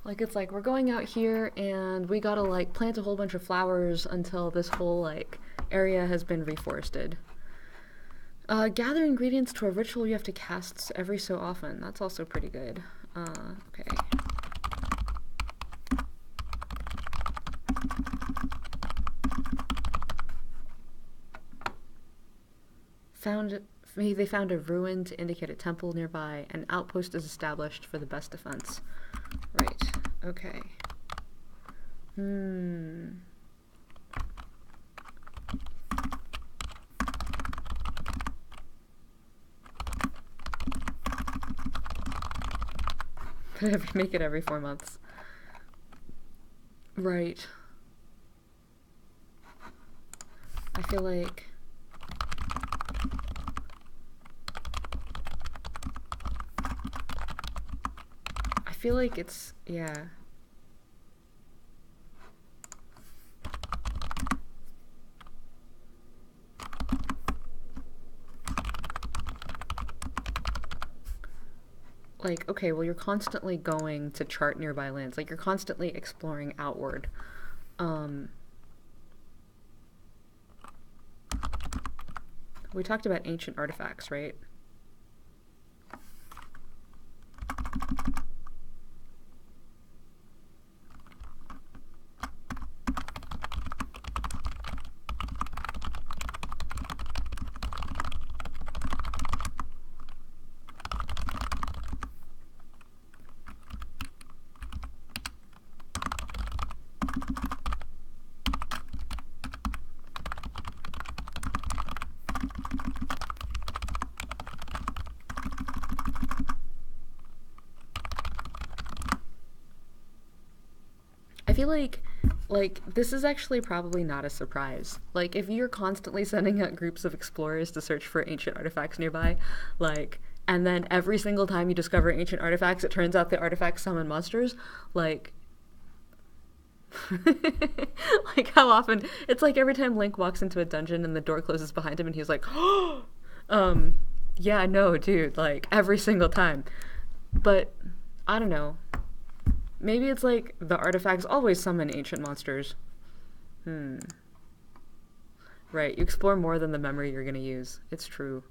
Like, it's like, we're going out here and we gotta, like, plant a whole bunch of flowers until this whole, like, area has been reforested. Gather ingredients to a ritual you have to cast every so often. That's also pretty good. Okay. They found a ruin to indicate a temple nearby. An outpost is established for the best defense. Right. Okay. Make it every 4 months. Right. I feel like... it's, yeah. Like, okay, well, you're constantly going to chart nearby lands. Like, you're constantly exploring outward. We talked about ancient artifacts, right? I feel like this is actually probably not a surprise. Like, if you're constantly sending out groups of explorers to search for ancient artifacts nearby, like, and then every single time you discover ancient artifacts, it turns out the artifacts summon monsters, like, like, how often, it's like every time Link walks into a dungeon and the door closes behind him and he's like, oh, yeah, no, dude, like, every single time. But, I don't know. Maybe it's like the artifacts always summon ancient monsters. Right, you explore more than the memory you're going to use. It's true.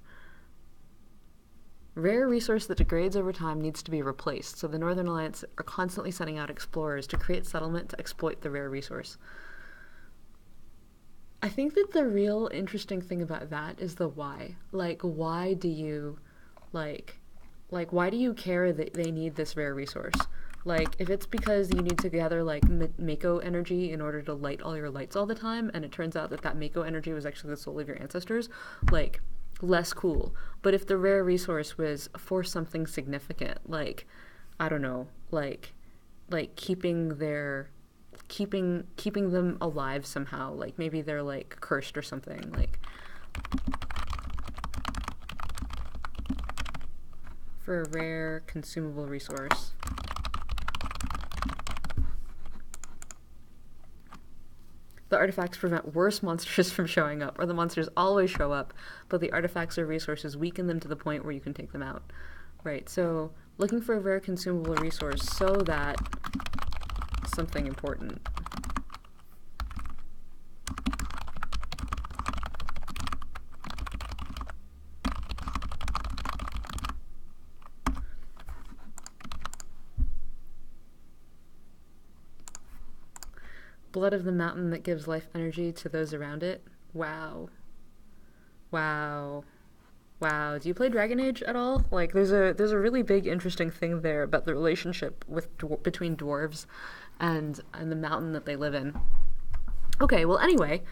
Rare resource that degrades over time needs to be replaced, so the Northern Alliance are constantly sending out explorers to create settlement to exploit the rare resource. I think that the real interesting thing about that is the why. Like, why do you, like why do you care that they need this rare resource? Like, if it's because you need to gather, like, Mako energy in order to light all your lights all the time, and it turns out that Mako energy was actually the soul of your ancestors, like, less cool. But if the rare resource was for something significant, like, I don't know, like keeping them alive somehow, like, maybe they're, like, cursed or something, like, for a rare consumable resource. The artifacts prevent worse monsters from showing up, or the monsters always show up, but the artifacts or resources weaken them to the point where you can take them out. Right, so looking for a rare consumable resource so that something important. Blood of the mountain that gives life energy to those around it. Wow. Wow. Wow. Do you play Dragon Age at all? Like, there's a really big, interesting thing there about the relationship between dwarves and the mountain that they live in. Okay, well, anyway,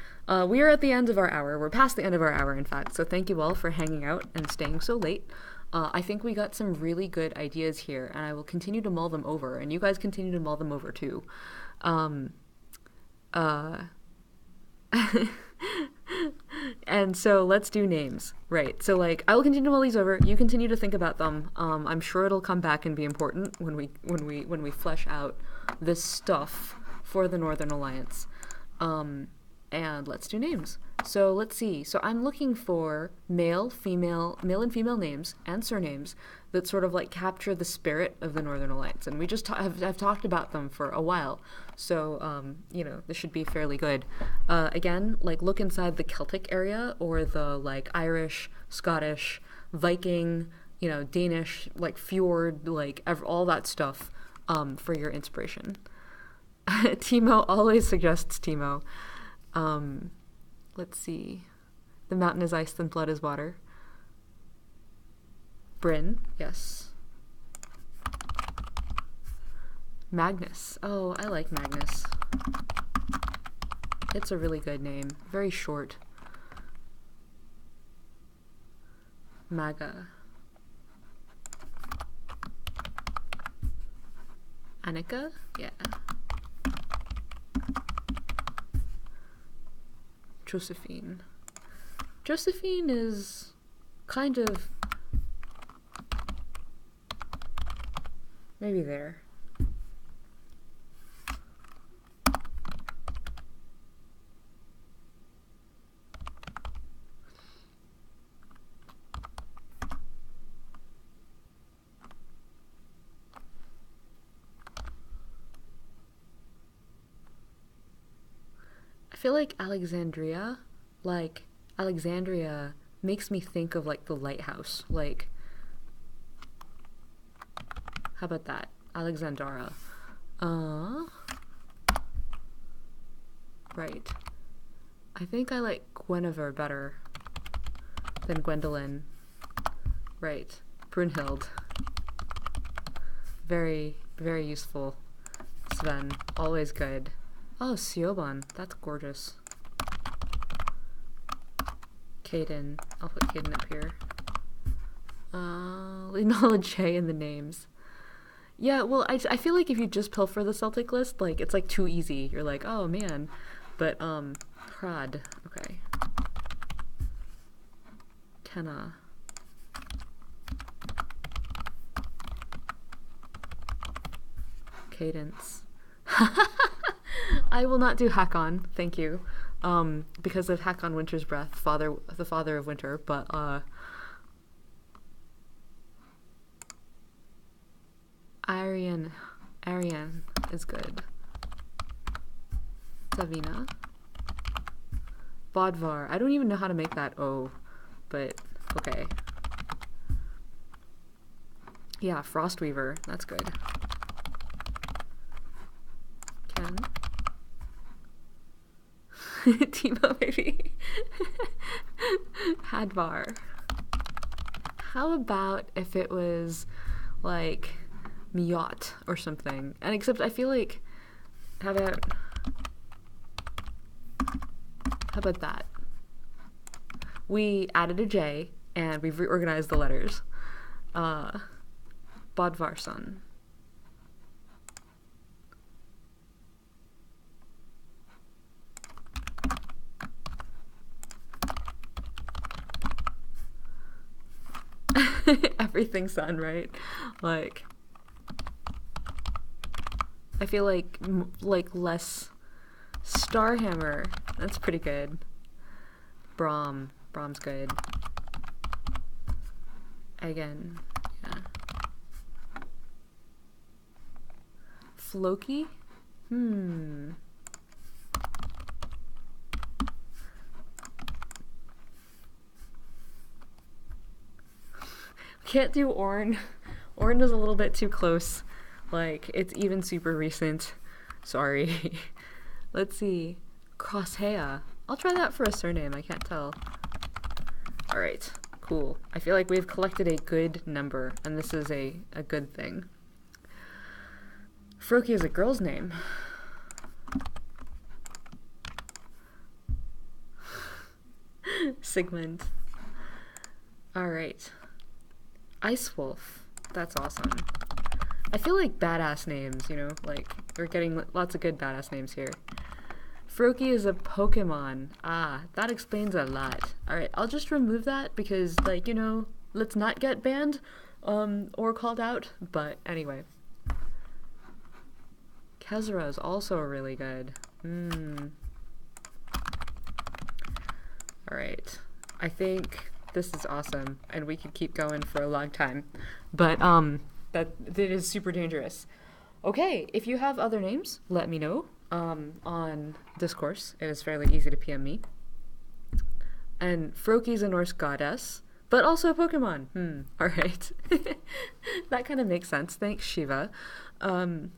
we are at the end of our hour. We're past the end of our hour, in fact. So thank you all for hanging out and staying so late. I think we got some really good ideas here, and I will continue to mull them over, and you guys continue to mull them over too. And so let's do names. Right. So like I will continue to mull these over. You continue to think about them. I'm sure it'll come back and be important when we flesh out this stuff for the Northern Alliance. And let's do names. So let's see. So I'm looking for male and female names and surnames that sort of like capture the spirit of the Northern Alliance. And we just have talked about them for a while. So, this should be fairly good. Again, like look inside the Celtic area or the like Irish, Scottish, Viking, Danish, like fjord, like all that stuff, for your inspiration. Timo always suggests Timo. Let's see. The mountain is ice, then blood is water. Bryn, yes. Magnus. Oh, I like Magnus. It's a really good name. Very short. Maga. Annika? Yeah. Josephine. Josephine is kind of maybe there. I feel like Alexandria makes me think of like the lighthouse. Like, how about that? Alexandra. Right. I think I like Guinevere better than Gwendolyn. Right. Brunhild. Very, very useful. Sven. Always good. Oh, Siobhan. That's gorgeous. Caden. I'll put Caden up here. Acknowledge J in the names. Yeah, well, I feel like if you just pilfer the Celtic list, like, it's, like, too easy. You're like, oh, man. But, Hrad. Okay. Kenna. Cadence. I will not do Hakon, thank you. Because of Hakon Winter's Breath, the father of winter, but, Arian is good. Savina. Bodvar. I don't even know how to make that O, but okay. Yeah, Frostweaver. That's good. Ken. Timo, maybe. Hadvar. How about if it was like Miot or something? And except I feel like how about that? We added a J and we've reorganized the letters. Bodvarson. Everything sun, right? Like, I feel like less Starhammer. That's pretty good. Brom's good. Again, yeah. Floki? Can't do Orn. Orn is a little bit too close. Like, it's even super recent. Sorry. Let's see. Crosshair. I'll try that for a surname. I can't tell. All right. Cool. I feel like we've collected a good number, and this is a good thing. Froki is a girl's name. Sigmund. Alright. Ice Wolf. That's awesome. I feel like badass names, you know? Like, we're getting lots of good badass names here. Froki is a Pokemon. Ah, that explains a lot. Alright, I'll just remove that because, like, you know, let's not get banned, or called out. But anyway. Kezra is also really good. Alright. I think this is awesome, and we could keep going for a long time. But, that is super dangerous. Okay, if you have other names, let me know, on Discourse. It is fairly easy to PM me. And Froki's a Norse goddess, but also a Pokemon. Alright. That kind of makes sense. Thanks, Shiva. I'm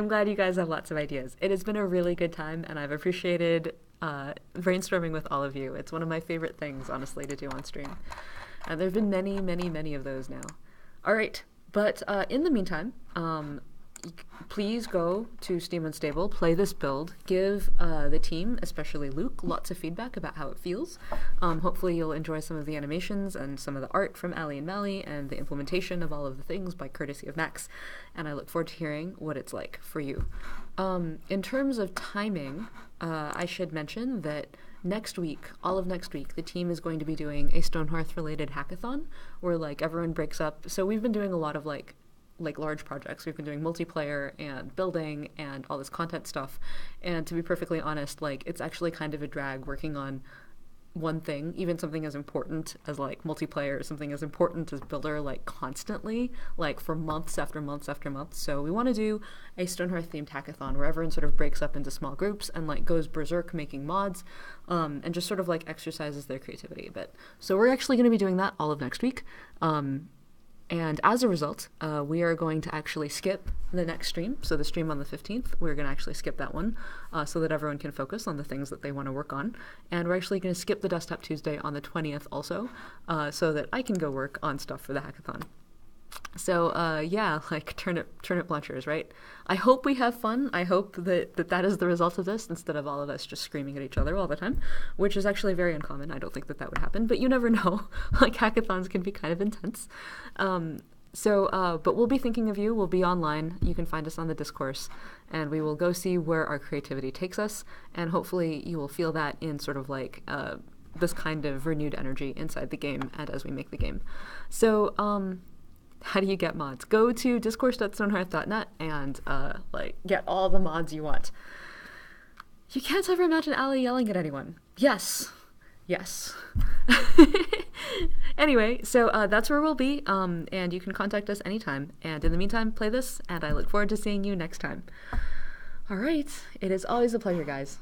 glad you guys have lots of ideas. It has been a really good time, and I've appreciated brainstorming with all of you. It's one of my favorite things, honestly, to do on stream. And there have been many, many, many of those now. All right, but in the meantime, please go to Steam Unstable, play this build, give the team, especially Luke, lots of feedback about how it feels. Hopefully you'll enjoy some of the animations and some of the art from Ali and Mally and the implementation of all of the things by courtesy of Max, and I look forward to hearing what it's like for you. In terms of timing, I should mention that next week, all of next week, the team is going to be doing a Stonehearth related hackathon where like everyone breaks up. So we've been doing a lot of like large projects. We've been doing multiplayer and building and all this content stuff. And to be perfectly honest, like it's actually kind of a drag working on one thing, even something as important as like multiplayer, or something as important as builder, like constantly, like for months after months after months. So we want to do a Stonehearth themed hackathon where everyone sort of breaks up into small groups and like goes berserk making mods, and just sort of like exercises their creativity a bit. So we're actually going to be doing that all of next week. And as a result, we are going to actually skip the next stream. So the stream on the 15th, we're going to actually skip that one so that everyone can focus on the things that they want to work on. And we're actually going to skip the Desktop Tuesday on the 20th also so that I can go work on stuff for the hackathon. So yeah, like turnip launchers, right? I hope we have fun. I hope that is the result of this instead of all of us just screaming at each other all the time, which is actually very uncommon. I don't think that would happen, but you never know. Like hackathons can be kind of intense. But we'll be thinking of you. We'll be online. You can find us on the Discourse, and we will go see where our creativity takes us, and hopefully you will feel that in sort of like this kind of renewed energy inside the game and as we make the game. So, how do you get mods? Go to discourse.stonehearth.net and like get all the mods you want. You can't ever imagine Ali yelling at anyone. Yes. Anyway, so that's where we'll be, and you can contact us anytime. And in the meantime, play this, and I look forward to seeing you next time. All right, it is always a pleasure, guys.